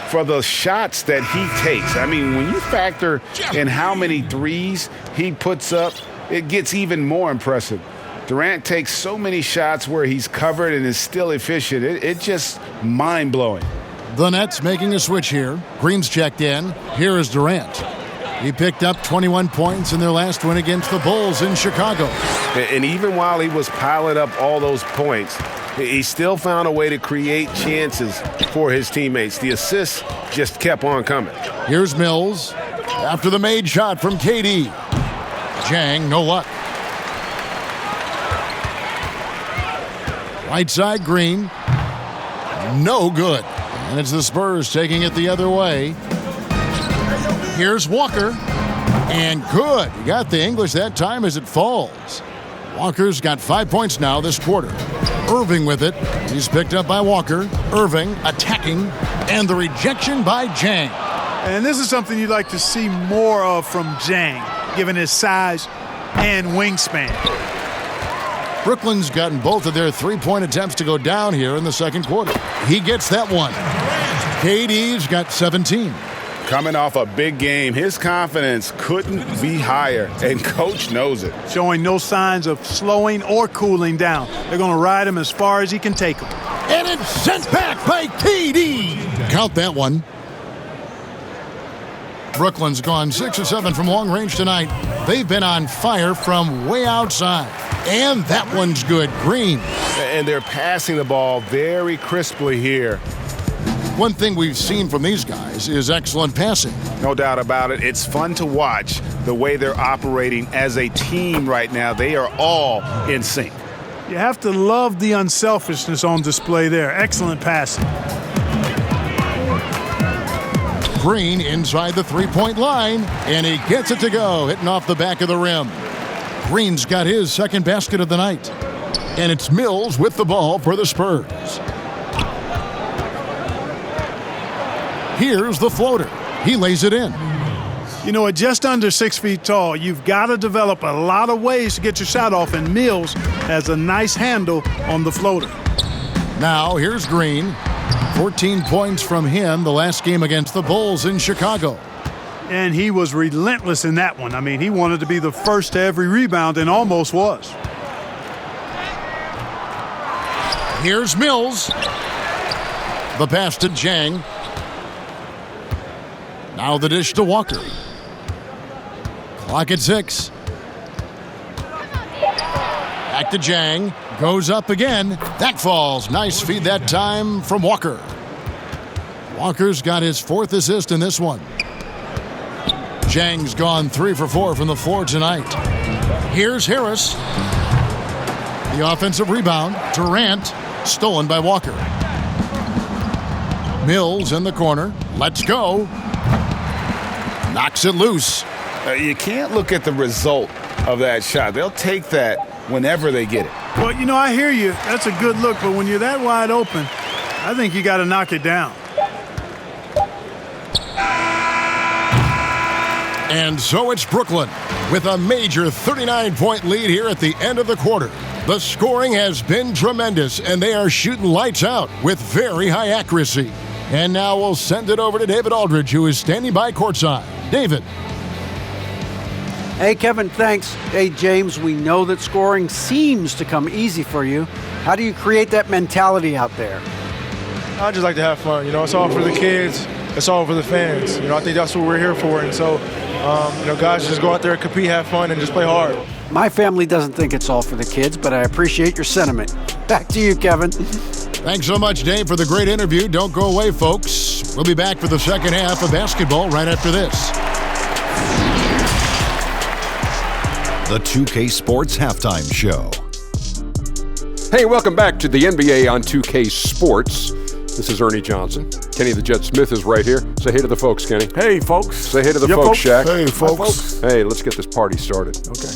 for the shots that he takes. When you factor in how many threes he puts up, it gets even more impressive. Durant takes so many shots where he's covered and is still efficient. It's just mind-blowing. The Nets making a switch here. Green's checked in. Here is Durant. He picked up 21 points in their last win against the Bulls in Chicago. And even while he was piling up all those points, he still found a way to create chances for his teammates. The assists just kept on coming. Here's Mills after the made shot from KD. Jang, no luck. Right side, Green. No good. And it's the Spurs taking it the other way. Here's Walker. And good. He got the English that time as it falls. Walker's got 5 points now this quarter. Irving with it. He's picked up by Walker. Irving attacking. And the rejection by Jang. And this is something you'd like to see more of from Jang, given his size and wingspan. Brooklyn's gotten both of their three-point attempts to go down here in the second quarter. He gets that one. KD's got 17. Coming off a big game, his confidence couldn't be higher, and Coach knows it. Showing no signs of slowing or cooling down. They're going to ride him as far as he can take him. And it's sent back by KD. Count that one. Brooklyn's gone 6 of 7 from long range tonight. They've been on fire from way outside. And that one's good. Green. And they're passing the ball very crisply here. One thing we've seen from these guys is excellent passing. No doubt about it. It's fun to watch the way they're operating as a team right now. They are all in sync. You have to love the unselfishness on display there. Excellent passing. Green inside the three-point line, and he gets it to go, hitting off the back of the rim. Green's got his second basket of the night. And it's Mills with the ball for the Spurs. Here's the floater. He lays it in. You know, at just under 6 feet tall, you've got to develop a lot of ways to get your shot off, and Mills has a nice handle on the floater. Now here's Green. 14 points from him the last game against the Bulls in Chicago. And he was relentless in that one. I mean, he wanted to be the first to every rebound and almost was. Here's Mills. The pass to Jang. Now the dish to Walker. Clock at 6. Back to Jang. Goes up again. That falls. Nice feed that time from Walker. Walker's got his 4th assist in this one. Jang's gone 3 for 4 from the floor tonight. Here's Harris. The offensive rebound. Durant. Stolen by Walker. Mills in the corner. Let's go. Knocks it loose. You can't look at the result of that shot. They'll take that whenever they get it. Well, you know, I hear you. That's a good look, but when you're that wide open, I think you got to knock it down. And so it's Brooklyn with a major 39-point lead here at the end of the quarter. The scoring has been tremendous, and they are shooting lights out with very high accuracy. And now we'll send it over to David Aldridge, who is standing by courtside. David. Hey, Kevin, thanks. Hey, James, we know that scoring seems to come easy for you. How do you create that mentality out there? I just like to have fun. You know, it's all for the kids. It's all for the fans. You know, I think that's what we're here for. And so, you know, guys just go out there and compete, have fun, and just play hard. My family doesn't think it's all for the kids, but I appreciate your sentiment. Back to you, Kevin. Thanks so much, Dave, for the great interview. Don't go away, folks. We'll be back for the second half of basketball right after this. The 2K Sports Halftime Show. Hey, welcome back to the NBA on 2K Sports. This is Ernie Johnson. Kenny the Jet Smith is right here. Say hey to the folks, Kenny. Hey, folks. Say hey to the folks, Shaq. Hey, folks. Hey, let's get this party started. Okay.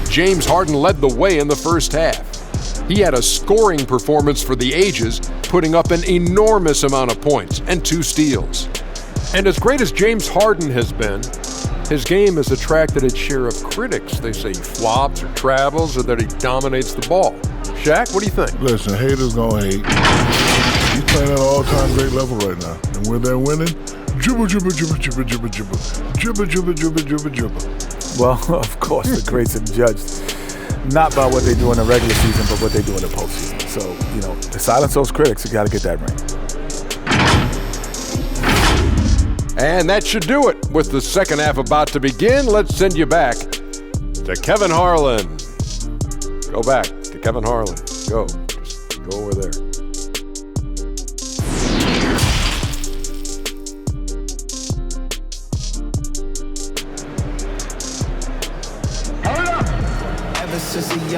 James Harden led the way in the first half. He had a scoring performance for the ages, putting up an enormous amount of points and 2 steals. And as great as James Harden has been, his game has attracted its share of critics. They say he flops or travels or that he dominates the ball. Shaq, what do you think? Listen, haters gonna hate. He's playing at an all-time great level right now. And when they're winning, dribble, dribble, dribble, dribble, dribble, dribble. Dribble, dribble, dribble, dribble, dribble. Well, of course, the greats are judged not by what they do in the regular season, but what they do in the postseason. So, you know, to silence those critics, you got to get that ring. And that should do it. With the second half about to begin, let's send you back to Kevin Harlan. Go back to Kevin Harlan. Go. Just go over there.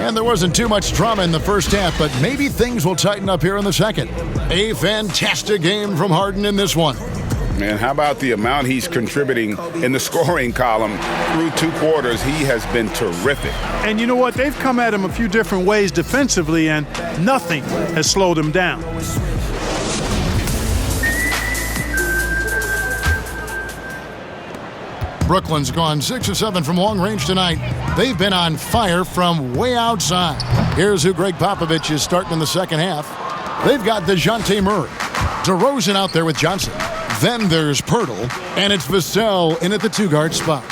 And there wasn't too much drama in the first half, but maybe things will tighten up here in the second. A fantastic game from Harden in this one. And how about the amount he's contributing in the scoring column through 2 quarters? He has been terrific. And you know what? They've come at him a few different ways defensively, and nothing has slowed him down. Brooklyn's gone 6 of 7 from long range tonight. They've been on fire from way outside. Here's who Greg Popovich is starting in the second half. They've got Dejounte Murray. DeRozan out there with Johnson. Then there's Pirtle, and it's Vassell in at the 2-guard spot.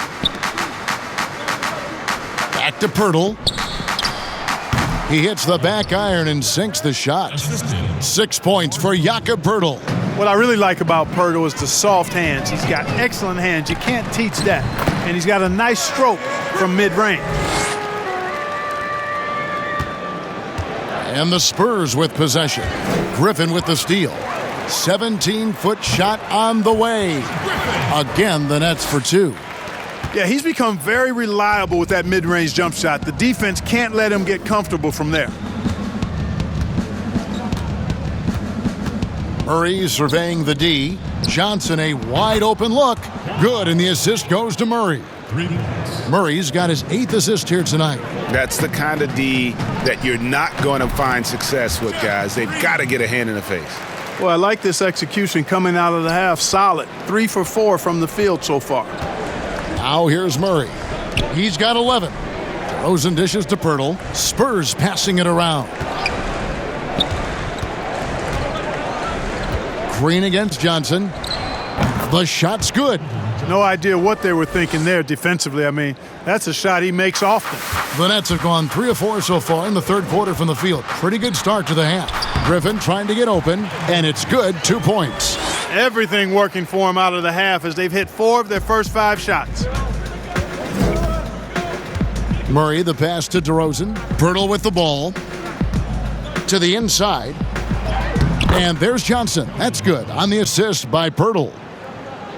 Back to Pirtle. He hits the back iron and sinks the shot. 6 points for Jakob Pirtle. What I really like about Pirtle is the soft hands. He's got excellent hands. You can't teach that. And he's got a nice stroke from mid-range. And the Spurs with possession. Griffin with the steal. 17-foot shot on the way. Again, the Nets for 2. Yeah, he's become very reliable with that mid-range jump shot. The defense can't let him get comfortable from there. Murray surveying the D. Johnson a wide open look. Good, and the assist goes to Murray. Murray's got his 8th assist here tonight. That's the kind of D that you're not going to find success with, guys. They've got to get a hand in the face. Well, I like this execution coming out of the half. Solid. 3 for 4 from the field so far. Now here's Murray. He's got 11. DeRozan dishes to Pirtle. Spurs passing it around. Green against Johnson. The shot's good. No idea what they were thinking there defensively. I mean, that's a shot he makes often. The Nets have gone 3 of 4 so far in the third quarter from the field. Pretty good start to the half. Griffin trying to get open, and it's good. 2 points. Everything working for him out of the half as they've hit 4 of their first 5 shots. Murray, the pass to DeRozan. Pirtle with the ball. To the inside. And there's Johnson. That's good on the assist by Pirtle.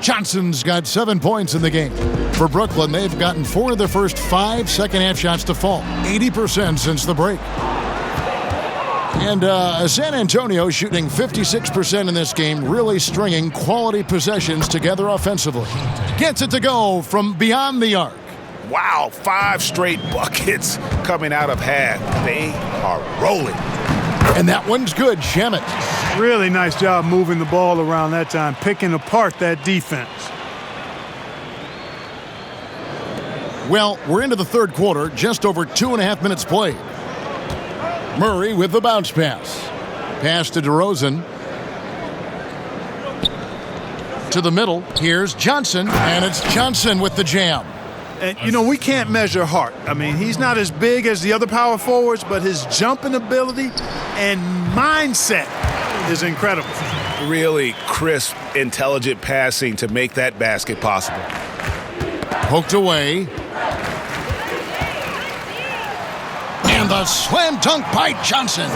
Johnson's got 7 points in the game. For Brooklyn, they've gotten 4 of their first 5 second-half shots to fall. 80% since the break. And San Antonio shooting 56% in this game, really stringing quality possessions together offensively. Gets it to go from beyond the arc. Wow, 5 straight buckets coming out of half. They are rolling. And that one's good, Shamet. Really nice job moving the ball around that time, picking apart that defense. Well, we're into the third quarter, just over 2.5 minutes played. Murray with the bounce pass. Pass to DeRozan. To the middle. Here's Johnson, and it's Johnson with the jam. And, you know, we can't measure Hart. I mean, he's not as big as the other power forwards, but his jumping ability and mindset is incredible. Really crisp, intelligent passing to make that basket possible. Poked away. And the slam dunk by Johnson.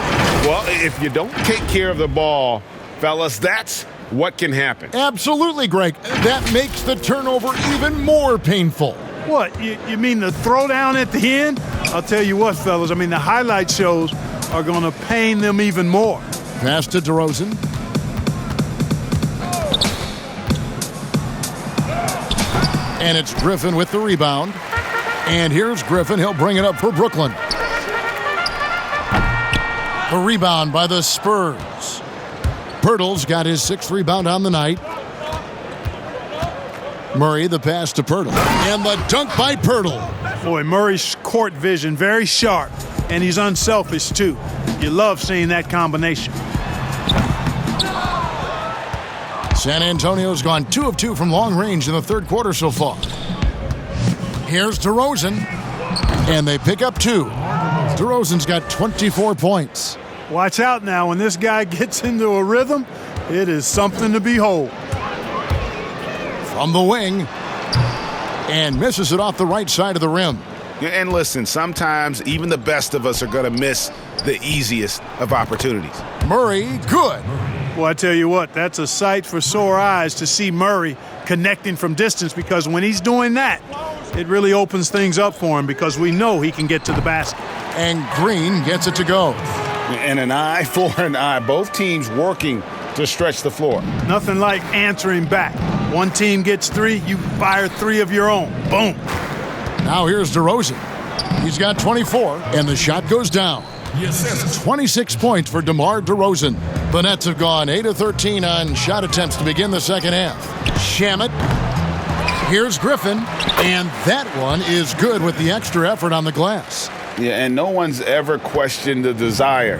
Well, if you don't take care of the ball, fellas, that's what can happen. Absolutely, Greg. That makes the turnover even more painful. What, you mean the throwdown at the end? I'll tell you what, fellas, I mean, the highlight shows are going to pain them even more. Pass to DeRozan. And it's Griffin with the rebound. And here's Griffin. He'll bring it up for Brooklyn. The rebound by the Spurs. Pirtle's got his 6th rebound on the night. Murray, the pass to Pirtle. And the dunk by Pirtle. Boy, Murray's court vision, very sharp. And he's unselfish, too. You love seeing that combination. San Antonio's gone 2 of 2 from long range in the third quarter so far. Here's DeRozan. And they pick up 2. DeRozan's got 24 points. Watch out now. When this guy gets into a rhythm, it is something to behold. From the wing. And misses it off the right side of the rim. And listen, sometimes even the best of us are going to miss the easiest of opportunities. Murray, good. Well, I tell you what, that's a sight for sore eyes to see Murray connecting from distance, because when he's doing that, it really opens things up for him because we know he can get to the basket. And Green gets it to go. And an eye for an eye. Both teams working to stretch the floor. Nothing like answering back. One team gets 3, you fire 3 of your own. Boom. Now here's DeRozan. He's got 24, and the shot goes down. 26 points for DeMar DeRozan. The Nets have gone 8 of 13 on shot attempts to begin the second half. Shamet. Here's Griffin, and that one is good with the extra effort on the glass. Yeah, and no one's ever questioned the desire.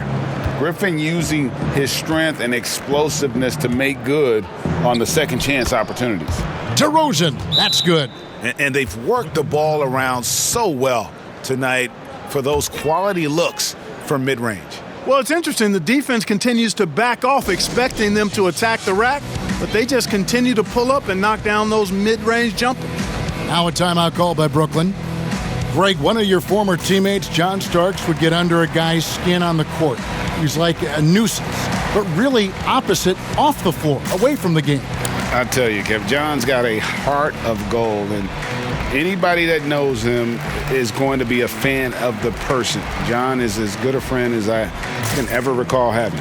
Griffin using his strength and explosiveness to make good on the second chance opportunities. DeRozan, that's good. And they've worked the ball around so well tonight for those quality looks from mid-range. Well, it's interesting. The defense continues to back off, expecting them to attack the rack, but they just continue to pull up and knock down those mid-range jumpers. Now a timeout call by Brooklyn. Greg, one of your former teammates, John Starks, would get under a guy's skin on the court. He's like a nuisance, but really opposite off the floor, away from the game. I tell you, Kev, John's got a heart of gold, and anybody that knows him is going to be a fan of the person. John is as good a friend as I can ever recall having.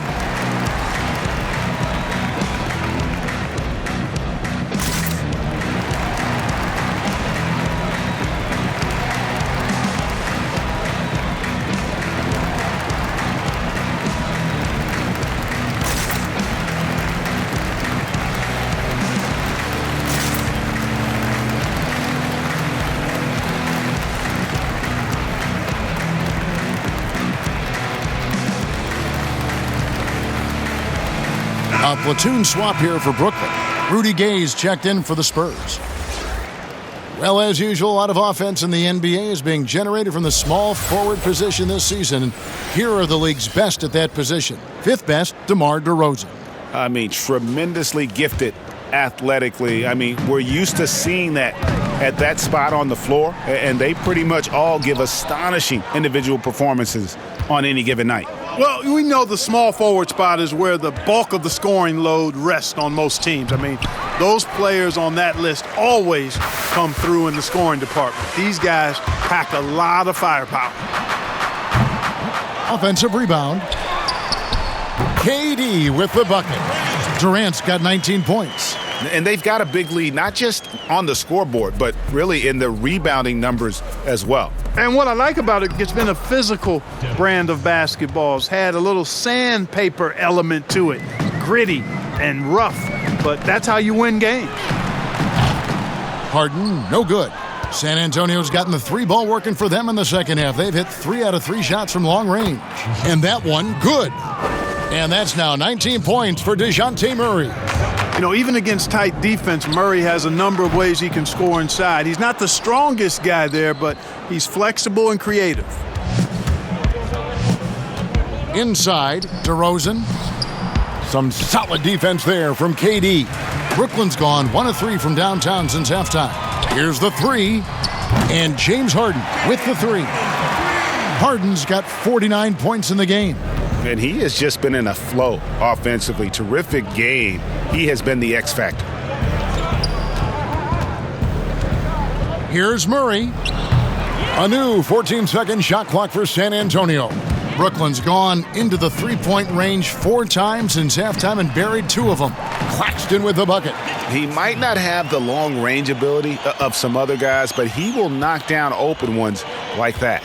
A platoon swap here for Brooklyn. Rudy Gay's checked in for the Spurs. Well, as usual, a lot of offense in the NBA is being generated from the small forward position this season. Here are the league's best at that position. Fifth best, DeMar DeRozan. I mean, tremendously gifted athletically. I mean, we're used to seeing that at that spot on the floor, and they pretty much all give astonishing individual performances on any given night. Well, we know the small forward spot is where the bulk of the scoring load rests on most teams. I mean, those players on that list always come through in the scoring department. These guys pack a lot of firepower. Offensive rebound. KD with the bucket. Durant's got 19 points. And they've got a big lead, not just on the scoreboard, but really in the rebounding numbers as well. And what I like about it, it's been a physical brand of basketball. It's had a little sandpaper element to it, gritty and rough, but that's how you win games. Harden, no good. San Antonio's gotten the three ball working for them in the second half. They've hit 3 out of 3 shots from long range. And that one, good. And that's now 19 points for Dejounte Murray. You know, even against tight defense, Murray has a number of ways he can score inside. He's not the strongest guy there, but he's flexible and creative. Inside, DeRozan. Some solid defense there from KD. Brooklyn's gone 1 of 3 from downtown since halftime. Here's the 3, and James Harden with the 3. Harden's got 49 points in the game. And he has just been in a flow offensively. Terrific game. He has been the X factor. Here's Murray. A new 14-second shot clock for San Antonio. Brooklyn's gone into the three-point range 4 times since halftime and buried 2 of them. Claxton with the bucket. He might not have the long range ability of some other guys, but he will knock down open ones like that.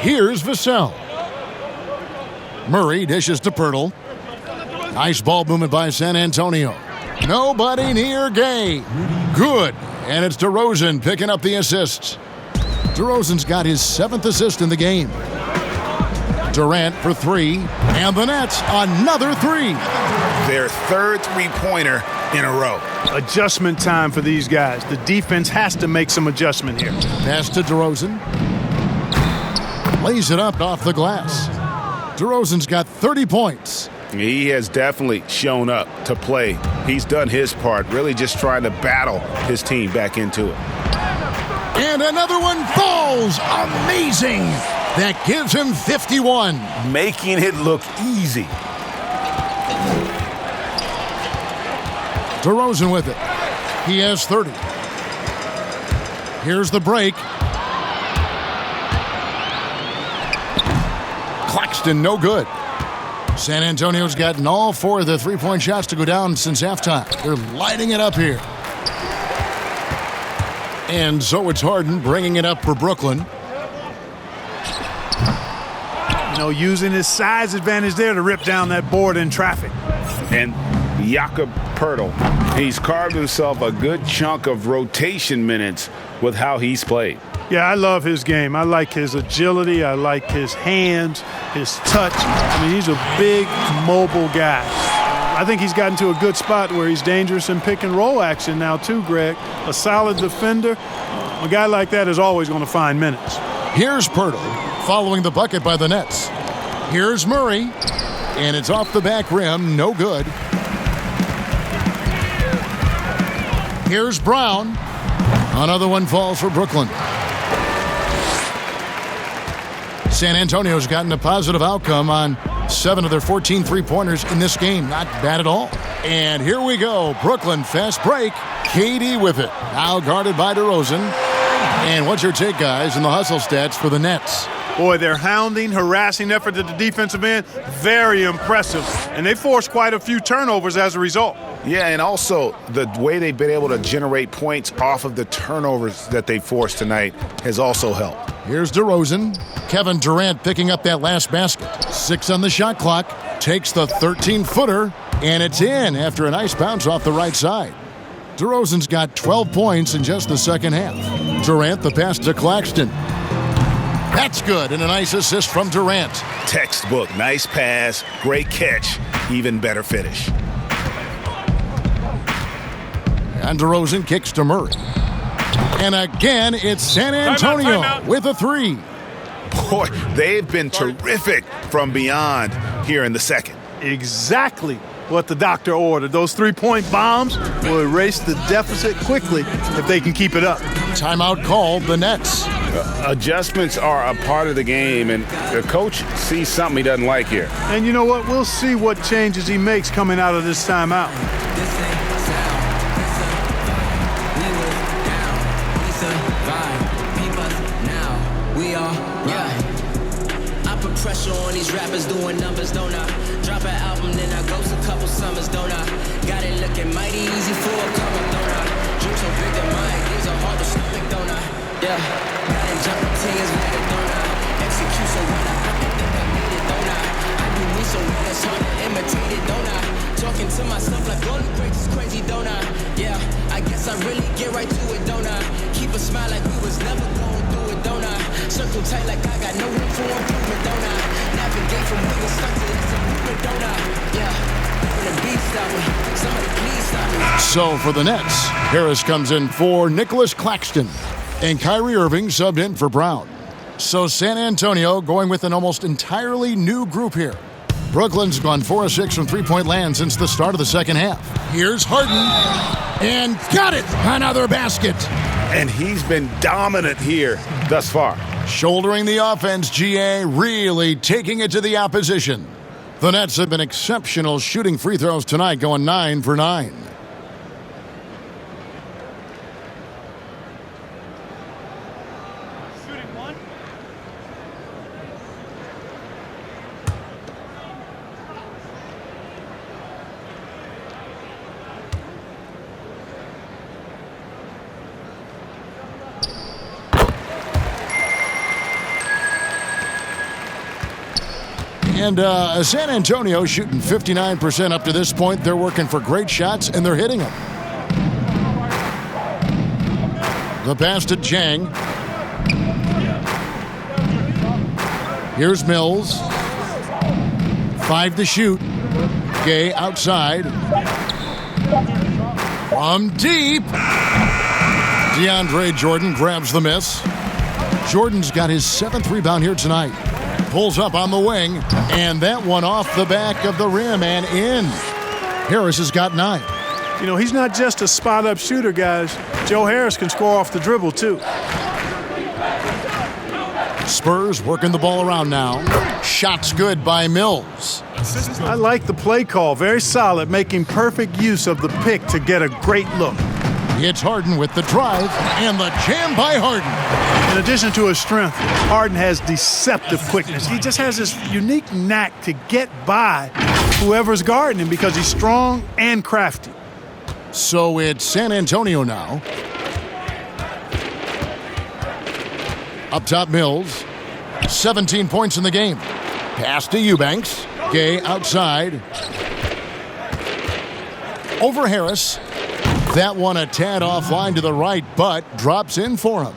Here's Vassell. Murray dishes to Pirtle. Nice ball movement by San Antonio. Nobody near Gay. Good. And it's DeRozan picking up the assists. DeRozan's got his 7th assist in the game. Durant for 3. And the Nets, another 3. Their 3rd three-pointer in a row. Adjustment time for these guys. The defense has to make some adjustment here. Pass to DeRozan. Lays it up off the glass. DeRozan's got 30 points. He has definitely shown up to play. He's done his part, really just trying to battle his team back into it. And another one falls. Amazing. That gives him 51. Making it look easy. DeRozan with it. He has 30. Here's the break. Claxton, no good. San Antonio's gotten all 4 of the three-point shots to go down since halftime. They're lighting it up here. And so it's Harden bringing it up for Brooklyn. You know, using his size advantage there to rip down that board in traffic. And Jakob Poeltl, he's carved himself a good chunk of rotation minutes with how he's played. Yeah, I love his game. I like his agility. I like his hands, his touch. I mean, he's a big, mobile guy. I think he's gotten to a good spot where he's dangerous in pick and roll action now too, Greg. A solid defender. A guy like that is always going to find minutes. Here's Poeltl following the bucket by the Nets. Here's Murray, and it's off the back rim. No good. Here's Brown. Another one falls for Brooklyn. San Antonio's gotten a positive outcome on 7 of their 14 three-pointers in this game. Not bad at all. And here we go. Brooklyn, fast break. KD with it. Now guarded by DeRozan. And what's your take, guys, in the hustle stats for the Nets? Boy, their hounding, harassing effort at the defensive end, very impressive. And they forced quite a few turnovers as a result. Yeah, and also the way they've been able to generate points off of the turnovers that they forced tonight has also helped. Here's DeRozan. Kevin Durant picking up that last basket. 6 on the shot clock. Takes the 13-footer, and it's in after a nice bounce off the right side. DeRozan's got 12 points in just the second half. Durant the pass to Claxton. That's good, and a nice assist from Durant. Textbook, nice pass, great catch, even better finish. And DeRozan kicks to Murray. And again, it's San Antonio with a three. Boy, they've been terrific from beyond here in the second. Exactly what the doctor ordered. Those three-point bombs will erase the deficit quickly if they can keep it up. Timeout called the Nets. Adjustments are a part of the game, and the coach sees something he doesn't like here. And you know what? We'll see what changes he makes coming out of this timeout. Pressure on these rappers doing numbers, don't I? Drop an album, then I ghost a couple summers, don't I? Got it looking mighty easy for a come up, don't I? Dream so big that mine, these are hard to stomach, don't I? Yeah. Got it jumping tears, let it, don't I? Execute so well, I think I made it, don't I? I do me so well, it's hard to imitate it, don't I? Talking to myself like golden grapes is crazy, don't I? Yeah. I guess I really get right to it, don't I? Keep a smile like we was never going through it, don't I? Circle tight like I got no room for improvement, don't I? Navigate from where stuck to this improvement, don't I? Yeah. When the beat stop me, somebody please stop me. So for the Nets, Harris comes in for Nicholas Claxton. And Kyrie Irving subbed in for Brown. So San Antonio going with an almost entirely new group here. Brooklyn's gone 4 of 6 from three-point land since the start of the second half. Here's Harden. And got it! Another basket. And he's been dominant here thus far. Shouldering the offense, GA really taking it to the opposition. The Nets have been exceptional shooting free throws tonight, going 9 for 9. And San Antonio shooting 59% up to this point. They're working for great shots, and they're hitting them. The pass to Chang. Here's Mills. 5 to shoot. Gay outside. From deep. DeAndre Jordan grabs the miss. Jordan's got his 7th rebound here tonight. Pulls up on the wing, and that one off the back of the rim and in. Harris has got 9. You know, he's not just a spot-up shooter, guys. Joe Harris can score off the dribble, too. Spurs working the ball around now. Shots good by Mills. I like the play call. Very solid, making perfect use of the pick to get a great look. It's Harden with the drive and the jam by Harden. In addition to his strength, Harden has deceptive quickness. He just has this unique knack to get by whoever's guarding him because he's strong and crafty. So it's San Antonio now. Up top, Mills. 17 points in the game. Pass to Eubanks. Gay outside. Over Harris. That one a tad offline to the right, but drops in for him.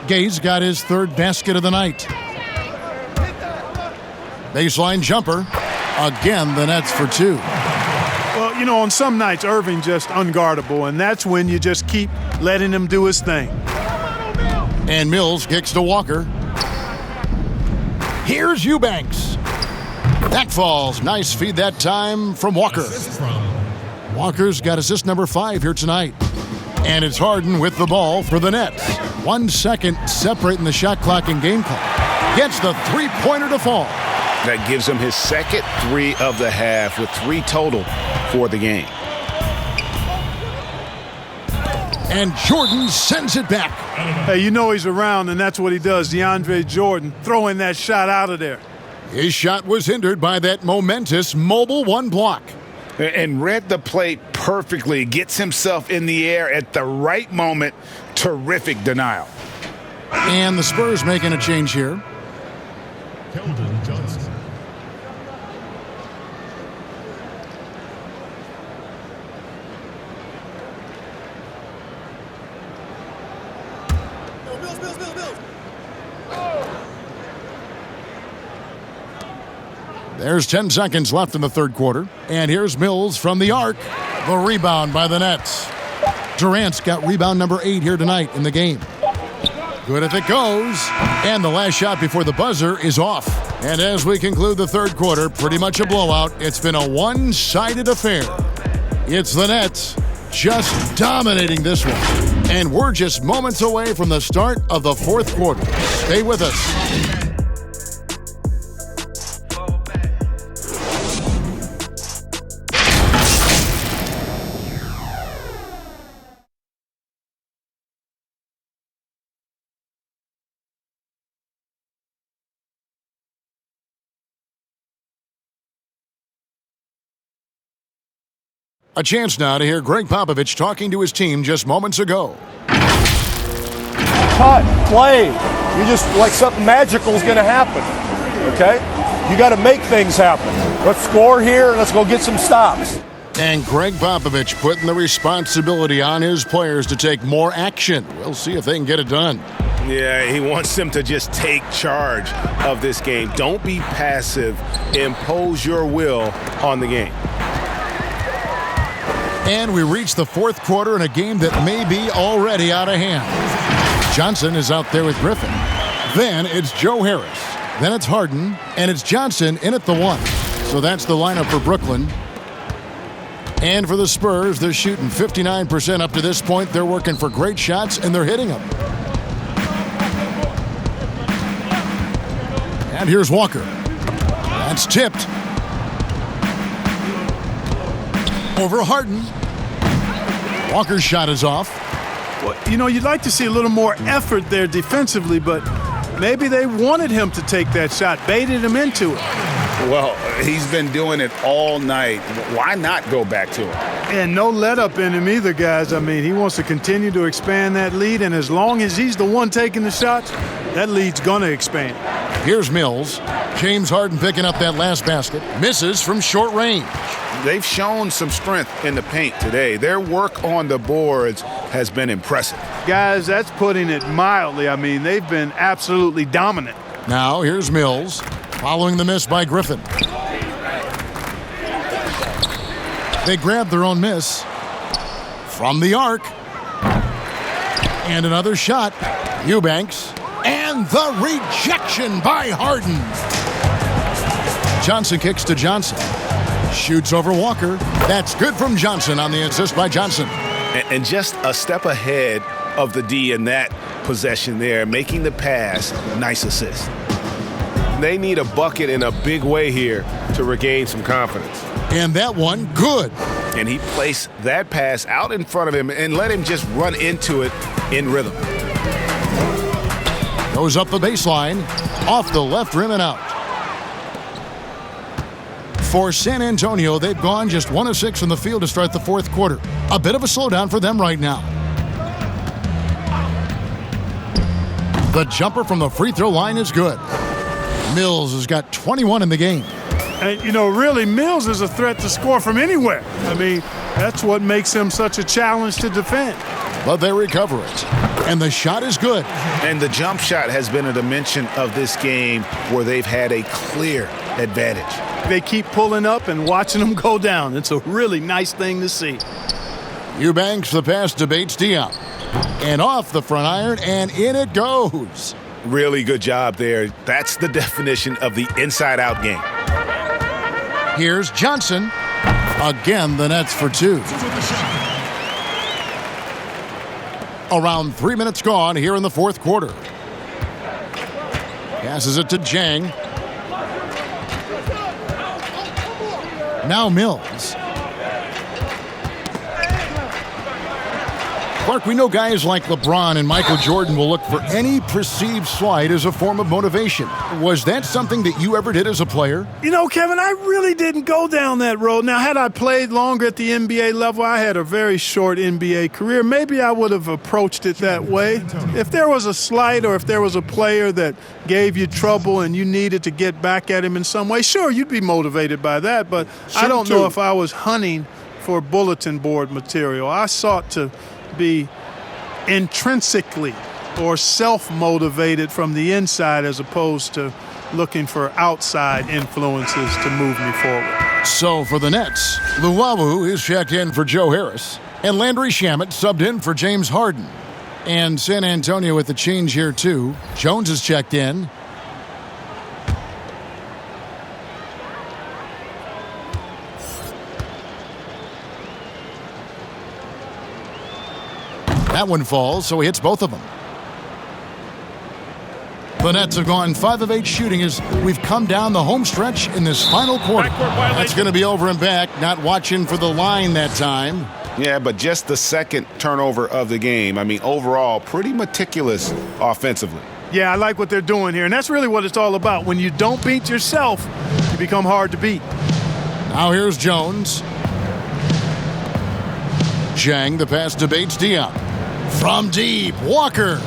Gay's got his 3rd basket of the night. Baseline jumper. Again, the Nets for 2. Well, you know, on some nights, Irving just unguardable, and that's when you just keep letting him do his thing. And Mills kicks to Walker. Here's Eubanks. That falls. Nice feed that time from Walker. Walker's got assist number 5 here tonight. And it's Harden with the ball for the Nets. 1 second separating the shot clock and game clock. Gets the three-pointer to fall. That gives him his 2nd 3 of the half with 3 total for the game. And Jordan sends it back. Hey, you know he's around, and that's what he does. DeAndre Jordan throwing that shot out of there. His shot was hindered by that momentous mobile 1 block. And read the play perfectly. Gets himself in the air at the right moment. Terrific denial. And the Spurs making a change here. Keldon Johnson. There's 10 seconds left in the 3rd quarter. And here's Mills from the arc. The rebound by the Nets. Durant's got rebound number 8 here tonight in the game. Good if it goes. And the last shot before the buzzer is off. And as we conclude the third quarter, pretty much a blowout. It's been a one-sided affair. It's the Nets just dominating this one. And we're just moments away from the start of the fourth quarter. Stay with us. A chance now to hear Greg Popovich talking to his team just moments ago. Cut, play. You just like something magical is going to happen. Okay? You got to make things happen. Let's score here and let's go get some stops. And Greg Popovich putting the responsibility on his players to take more action. We'll see if they can get it done. Yeah, he wants them to just take charge of this game. Don't be passive. Impose your will on the game. And we reach the fourth quarter in a game that may be already out of hand. Johnson is out there with Griffin. Then it's Joe Harris. Then it's Harden. And it's Johnson in at the 1. So that's the lineup for Brooklyn. And for the Spurs, they're shooting 59% up to this point. They're working for great shots, and they're hitting them. And here's Walker. That's tipped. Over Harden. Walker's shot is off. Well, you know, you'd like to see a little more effort there defensively, but maybe they wanted him to take that shot, baited him into it. Well, he's been doing it all night. Why not go back to him? And no let-up in him either, guys. I mean, he wants to continue to expand that lead, and as long as he's the one taking the shots, that lead's going to expand. Here's Mills. James Harden picking up that last basket. Misses from short range. They've shown some strength in the paint today. Their work on the boards has been impressive. Guys, that's putting it mildly. I mean, they've been absolutely dominant. Now, here's Mills, following the miss by Griffin. They grab their own miss from the arc. And another shot. Eubanks. And the rejection by Harden. Johnson kicks to Johnson. Shoots over Walker. That's good from Johnson on the assist by Johnson. And just a step ahead of the D in that possession there, making the pass. Nice assist. They need a bucket in a big way here to regain some confidence. And that one, good. And he placed that pass out in front of him and let him just run into it in rhythm. Goes up the baseline, off the left rim and out. For San Antonio, they've gone just 1 of 6 from the field to start the fourth quarter. A bit of a slowdown for them right now. The jumper from the free throw line is good. Mills has got 21 in the game. And, you know, really, Mills is a threat to score from anywhere. I mean, that's what makes him such a challenge to defend. But they recover it. And the shot is good. And the jump shot has been a dimension of this game where they've had a clear advantage. They keep pulling up and watching them go down. It's a really nice thing to see. Eubanks, the pass debates Diop. And off the front iron, and in it goes. Really good job there. That's the definition of the inside-out game. Here's Johnson. Again, the Nets for 2. Around 3 minutes gone here in the fourth quarter. Passes it to Jang. Now Mills. Clark, we know guys like LeBron and Michael Jordan will look for any perceived slight as a form of motivation. Was that something that you ever did as a player? You know, Kevin, I really didn't go down that road. Now, had I played longer at the NBA level, I had a very short NBA career. Maybe I would have approached it that way. If there was a slight or if there was a player that gave you trouble and you needed to get back at him in some way, sure, you'd be motivated by that. But I don't know if I was hunting for bulletin board material. I sought to be intrinsically or self-motivated from the inside as opposed to looking for outside influences to move me forward. So for the Nets, Luwawu is checked in for Joe Harris. And Landry Shamet subbed in for James Harden. And San Antonio with the change here, too. Jones has checked in. That one falls, so he hits both of them. The Nets have gone 5 of 8 shooting as we've come down the home stretch in this final quarter. That's going to be over and back, not watching for the line that time. Yeah, but just the second turnover of the game. I mean, overall, pretty meticulous offensively. Yeah, I like what they're doing here, and that's really what it's all about. When you don't beat yourself, you become hard to beat. Now here's Jones. Zhang, the pass debates Diop. From deep, Walker.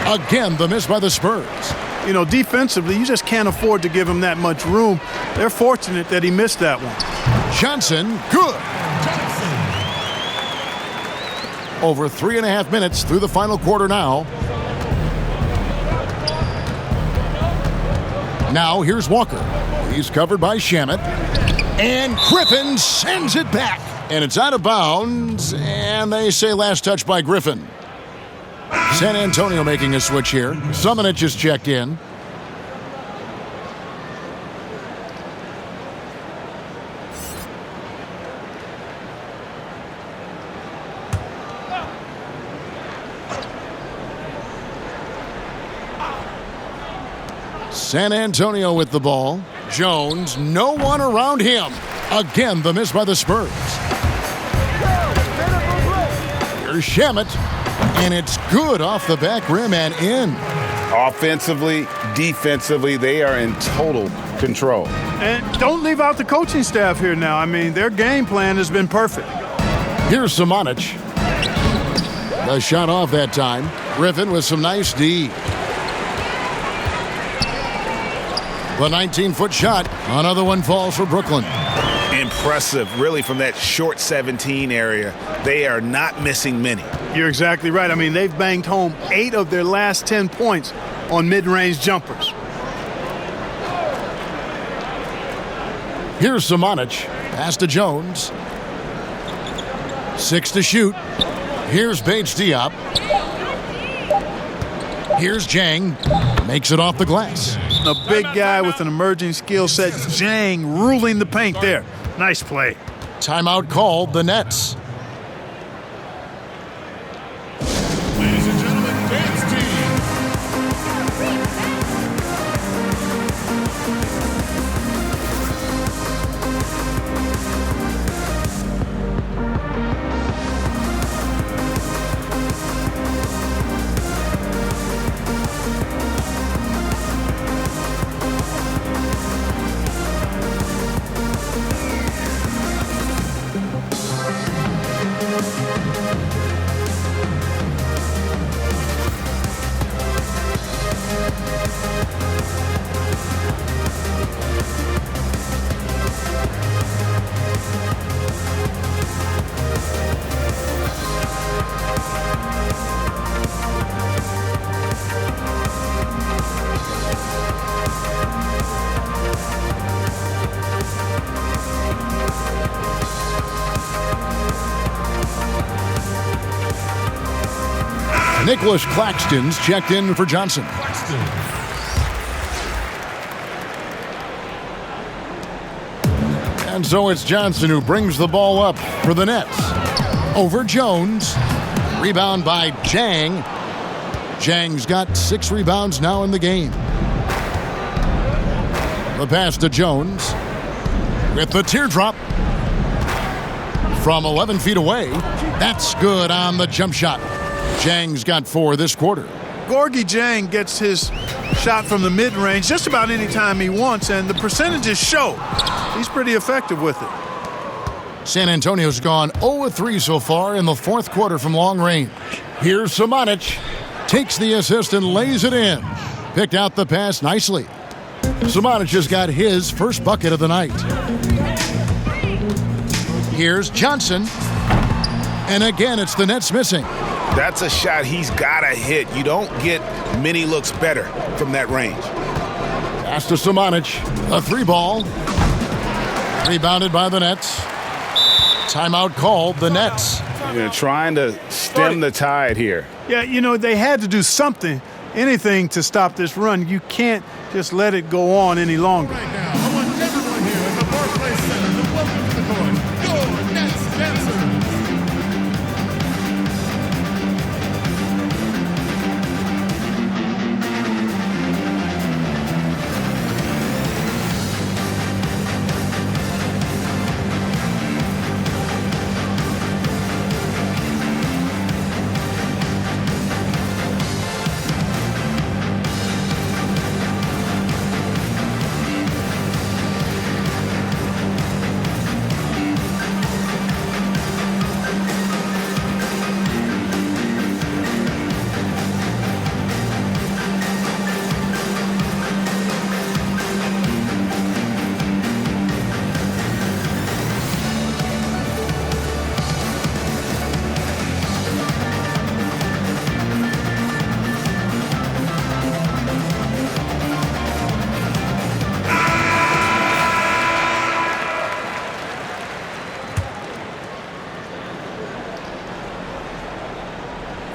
Again, the miss by the Spurs. You know, defensively, you just can't afford to give him that much room. They're fortunate that he missed that one. Johnson, good. Over 3.5 minutes through the final quarter now. Now here's Walker. He's covered by Shamet. And Griffin sends it back. And it's out of bounds. And they say last touch by Griffin. San Antonio making a switch here. Summonich just checked in. San Antonio with the ball. Jones, no one around him. Again, the miss by the Spurs. Here's Shamet. And it's good off the back rim and in. Offensively, defensively, they are in total control. And don't leave out the coaching staff here now. I mean, their game plan has been perfect. Here's Summonich. The shot off that time. Griffin with some nice D. The 19-foot shot. Another one falls for Brooklyn. Impressive, really, from that short 17 area. They are not missing many. You're exactly right. I mean, they've banged home 8 of their last 10 points on mid-range jumpers. Here's Summonich. Pass to Jones. 6 to shoot. Here's Bates Diop. Here's Zhang. Makes it off the glass. A big guy with an emerging skill set. Zhang ruling the paint there. Nice play. Timeout called, the Nets. Ladies and gentlemen, dance team. Nicholas Claxton's checked in for Johnson. And so it's Johnson who brings the ball up for the Nets. Over Jones. Rebound by Zhang. Zhang's got 6 rebounds now in the game. The pass to Jones. With the teardrop. From 11 feet away. That's good on the jump shot. Zhang's got 4 this quarter. Gorgie Zhang gets his shot from the mid-range just about any time he wants, and the percentages show. He's pretty effective with it. San Antonio's gone 0-3 so far in the 4th quarter from long range. Here's Summonich. Takes the assist and lays it in. Picked out the pass nicely. Summonich has got his first bucket of the night. Here's Johnson. And again, it's the Nets missing. That's a shot he's got to hit. You don't get many looks better from that range. Pass to Summonich. A 3-ball. Rebounded by the Nets. Timeout called, the Nets. trying to stem the tide here. Yeah, they had to do something, anything to stop this run. You can't just let it go on any longer. Right now, I want everyone here at the Barclays Center to welcome to the court your next dancer.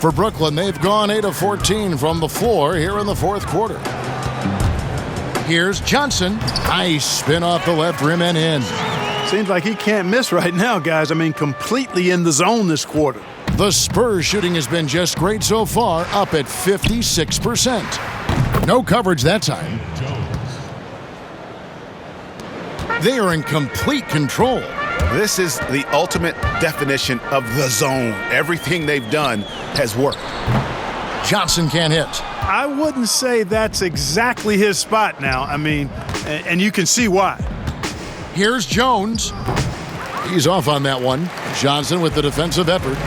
For Brooklyn, they've gone 8 of 14 from the floor here in the fourth quarter. Here's Johnson. Nice spin off the left rim and in. Seems like he can't miss right now, guys. Completely in the zone this quarter. The Spurs shooting has been just great so far, up at 56%. No coverage that time. They are in complete control. This is the ultimate definition of the zone. Everything they've done has worked. Johnson can't hit. I wouldn't say that's exactly his spot now. And you can see why. Here's Jones. He's off on that one. Johnson with the defensive effort.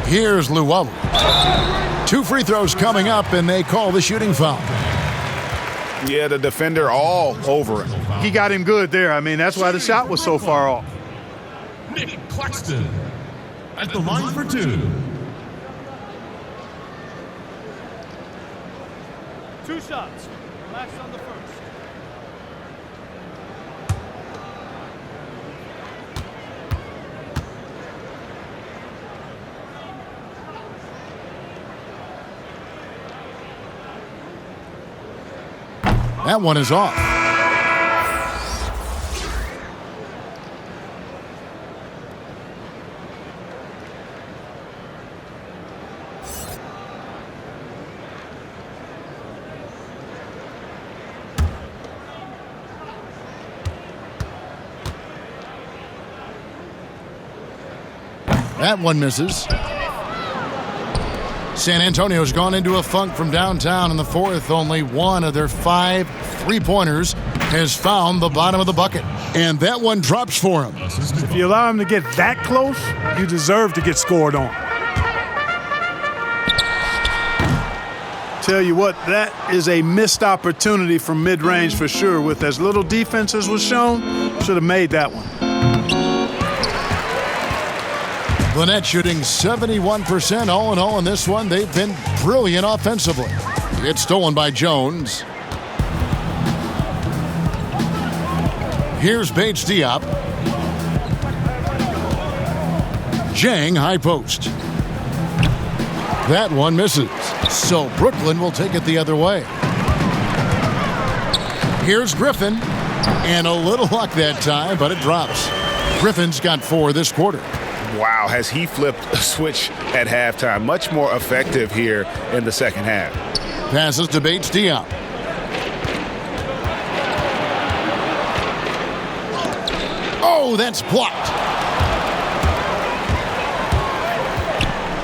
Here's Luwawu. 2 free throws coming up, and they call the shooting foul. Yeah, the defender all over him. He got him good there. That's why the shot was so far off. Nick Claxton at the line for 2. 2 shots. Relax on the first. That one is off. That one misses. San Antonio's gone into a funk from downtown in the fourth. Only one of their 5 3-pointers has found the bottom of the bucket. And that one drops for him. If you allow him to get that close, you deserve to get scored on. Tell you what, that is a missed opportunity from mid-range for sure. With as little defense as was shown, should have made that one. The Nets shooting 71% all in all in this one. They've been brilliant offensively. It's stolen by Jones. Here's Bates Diop. Jang high post. That one misses. So Brooklyn will take it the other way. Here's Griffin. And a little luck that time, but it drops. Griffin's got 4 this quarter. Wow, has he flipped a switch at halftime. Much more effective here in the second half. Passes to Bates Diop. Oh, that's blocked.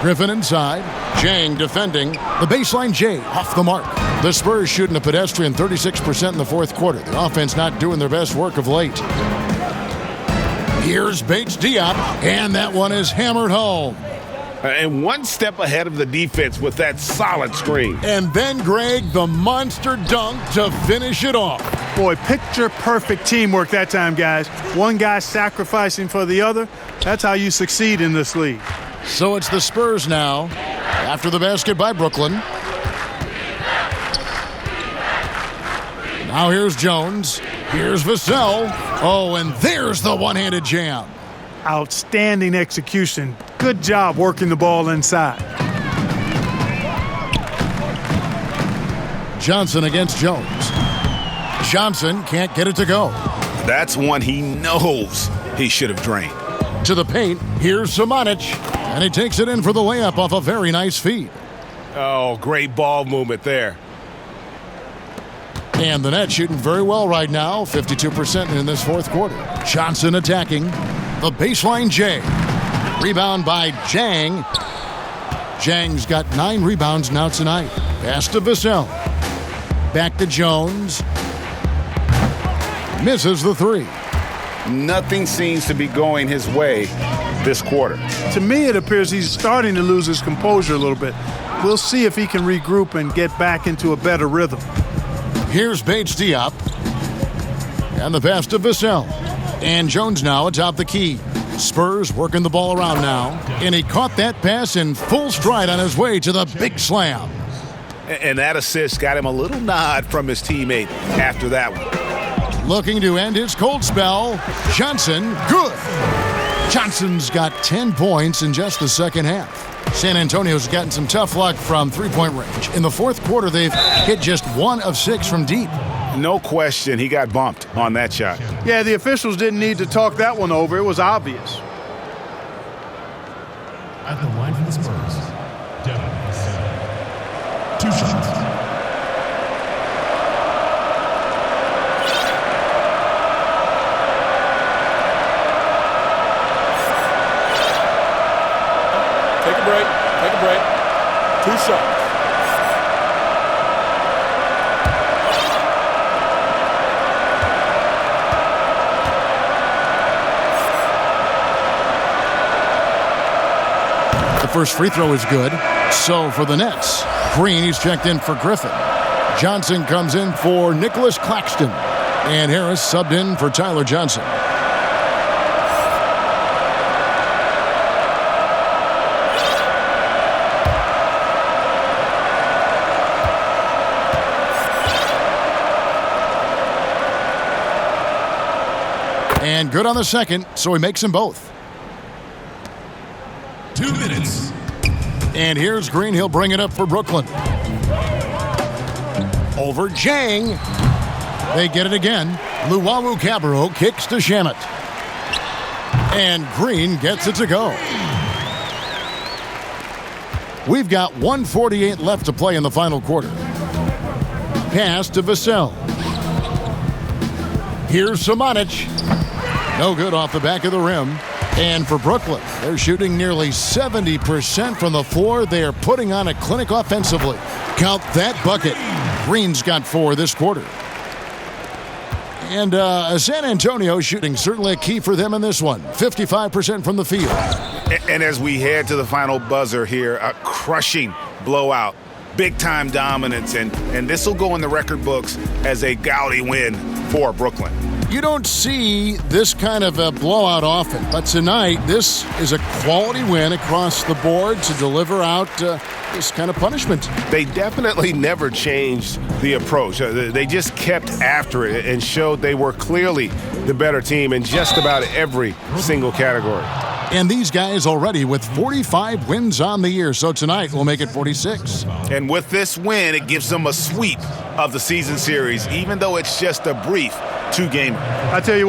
Griffin inside. Jang defending. The baseline J off the mark. The Spurs shooting a pedestrian 36% in the fourth quarter. The offense not doing their best work of late. Here's Bates Diop, and that one is hammered home. And one step ahead of the defense with that solid screen. And then, Greg, the monster dunk to finish it off. Boy, picture-perfect teamwork that time, guys. One guy sacrificing for the other. That's how you succeed in this league. So it's the Spurs now, after the basket by Brooklyn. Now here's Jones. Here's Vassell. Oh, and there's the one-handed jam. Outstanding execution. Good job working the ball inside. Johnson against Jones. Johnson can't get it to go. That's one he knows he should have drained. To the paint, here's Samanic. And he takes it in for the layup off a very nice feed. Oh, great ball movement there. And the net shooting very well right now, 52% in this fourth quarter. Johnson attacking. The baseline J. Rebound by Jang. Jang's got 9 rebounds now tonight. Pass to Vassell. Back to Jones. Misses the 3. Nothing seems to be going his way this quarter. To me, it appears he's starting to lose his composure a little bit. We'll see if he can regroup and get back into a better rhythm. Here's Bates Diop. And the pass to Vassell. And Jones now atop the key. Spurs working the ball around now. And he caught that pass in full stride on his way to the big slam. And that assist got him a little nod from his teammate after that one. Looking to end his cold spell. Johnson, good. Johnson's got 10 points in just the second half. San Antonio's gotten some tough luck from three-point range. In the fourth quarter, they've hit just 1 of 6 from deep. No question he got bumped on that shot. Yeah, the officials didn't need to talk that one over. It was obvious. At the line for the Spurs, Dejounte. 2 shots. Take a break. 2 shots. The first free throw is good. So for the Nets, Green, he's checked in for Griffin. Johnson comes in for Nicholas Claxton. And Harris subbed in for Tyler Johnson. And good on the second, so he makes them both. 2 minutes. And here's Green. He'll bring it up for Brooklyn. Over Jang. They get it again. Luwawu Cabarro kicks to Shamet. And Green gets it to go. We've got 1:48 left to play in the final quarter. Pass to Vassell. Here's Samanic. No good off the back of the rim. And for Brooklyn, they're shooting nearly 70% from the floor. They are putting on a clinic offensively. Count that bucket. Green's got 4 this quarter. And San Antonio shooting certainly a key for them in this one. 55% from the field. And as we head to the final buzzer here, a crushing blowout. Big-time dominance, and this will go in the record books as a gaudy win for Brooklyn. You don't see this kind of a blowout often, but tonight this is a quality win across the board to deliver out this kind of punishment. They definitely never changed the approach. They just kept after it and showed they were clearly the better team in just about every single category. And these guys already with 45 wins on the year, so tonight we'll make it 46. And with this win, it gives them a sweep of the season series, even though it's just a brief 2-gamer. I tell you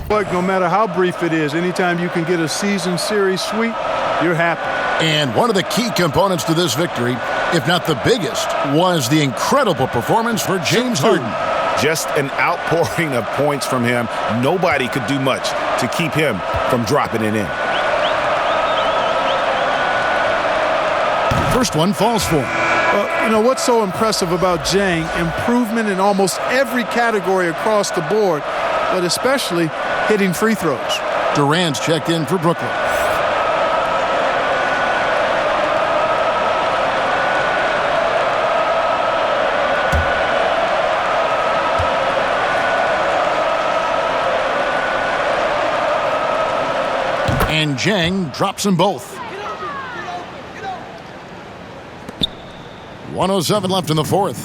what, no matter how brief it is, anytime you can get a season series sweep, you're happy. And one of the key components to this victory, if not the biggest, was the incredible performance for James Harden. Just an outpouring of points from him. Nobody could do much to keep him from dropping it in. First one falls for him. Well, you know, what's so impressive about Jang? Improvement in almost every category across the board, but especially hitting free throws. Durant's checked in for Brooklyn. And Jang drops them both. 1:07 left in the fourth.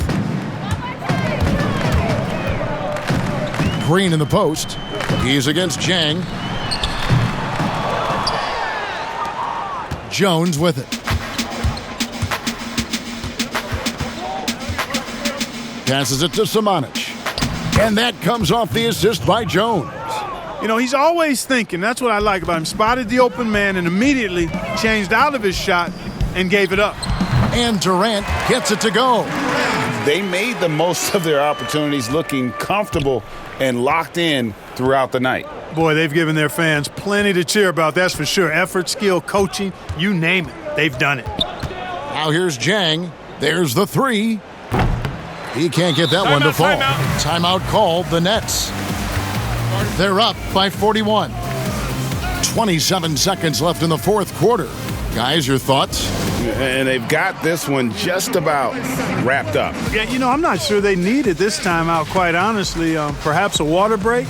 Green in the post. He's against Jang. Jones with it. Passes it to Samanic. And that comes off the assist by Jones. You know, he's always thinking. That's what I like about him. Spotted the open man and immediately changed out of his shot and gave it up. And Durant gets it to go. They made the most of their opportunities, looking comfortable and locked in throughout the night. Boy, they've given their fans plenty to cheer about, that's for sure. Effort, skill, coaching, you name it. They've done it. Now here's Jang. There's the three. He can't get that one to fall. Timeout called, the Nets. They're up by 41. 27 seconds left in the fourth quarter. Guys, your thoughts? And they've got this one just about wrapped up. Yeah, you know, I'm not sure they needed this timeout, quite honestly. Perhaps a water break?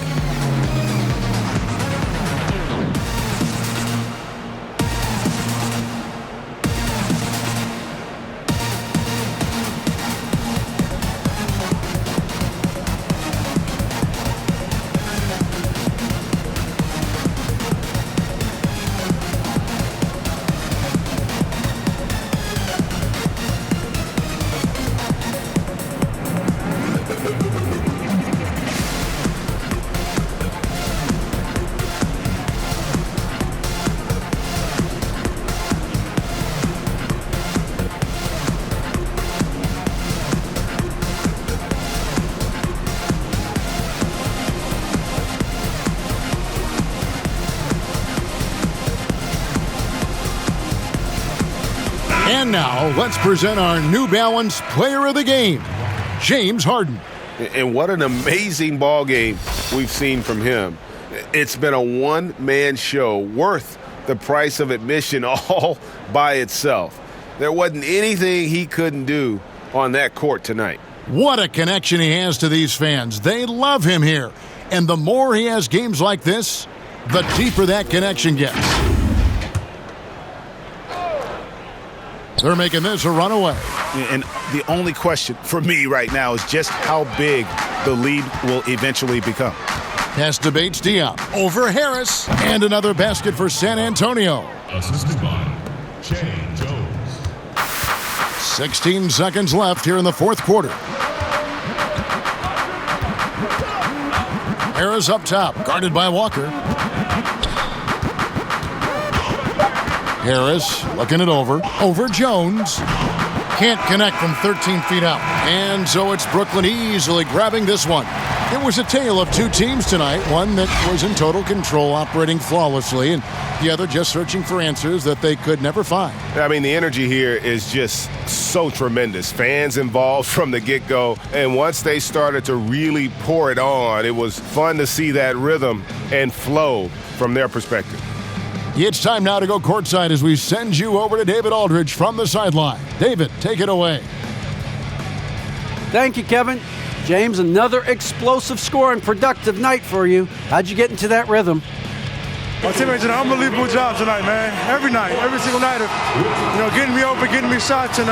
And now, let's present our New Balance Player of the Game, James Harden. And what an amazing ball game we've seen from him. It's been a one-man show worth the price of admission all by itself. There wasn't anything he couldn't do on that court tonight. What a connection he has to these fans. They love him here. And the more he has games like this, the deeper that connection gets. They're making this a runaway. And the only question for me right now is just how big the lead will eventually become. Pass to Bates Diop over Harris. And another basket for San Antonio. Assisted by Shane Jones. 16 seconds left here in the fourth quarter. Harris up top, guarded by Walker. Harris looking it over Jones. Can't connect from 13 feet out. And so it's Brooklyn easily grabbing this one. It was a tale of two teams tonight, one that was in total control, operating flawlessly, and the other just searching for answers that they could never find. I mean, the energy here is just so tremendous. Fans involved from the get-go, and once they started to really pour it on, it was fun to see that rhythm and flow from their perspective. It's time now to go courtside as we send you over to David Aldridge from the sideline. David, take it away. Thank you, Kevin. James, another explosive score and productive night for you. How'd you get into that rhythm? My teammates did an unbelievable job tonight, man. Every night, every single night of, getting me open, getting me shots, and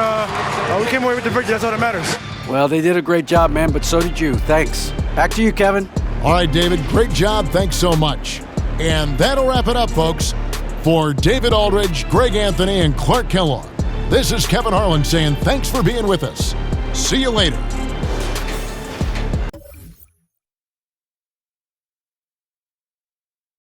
we came away with the victory. That's all that matters. Well, they did a great job, man, but so did you. Thanks. Back to you, Kevin. All right, David, great job. Thanks so much. And that'll wrap it up, folks. For David Aldridge, Greg Anthony, and Clark Kellogg, this is Kevin Harlan saying thanks for being with us. See you later.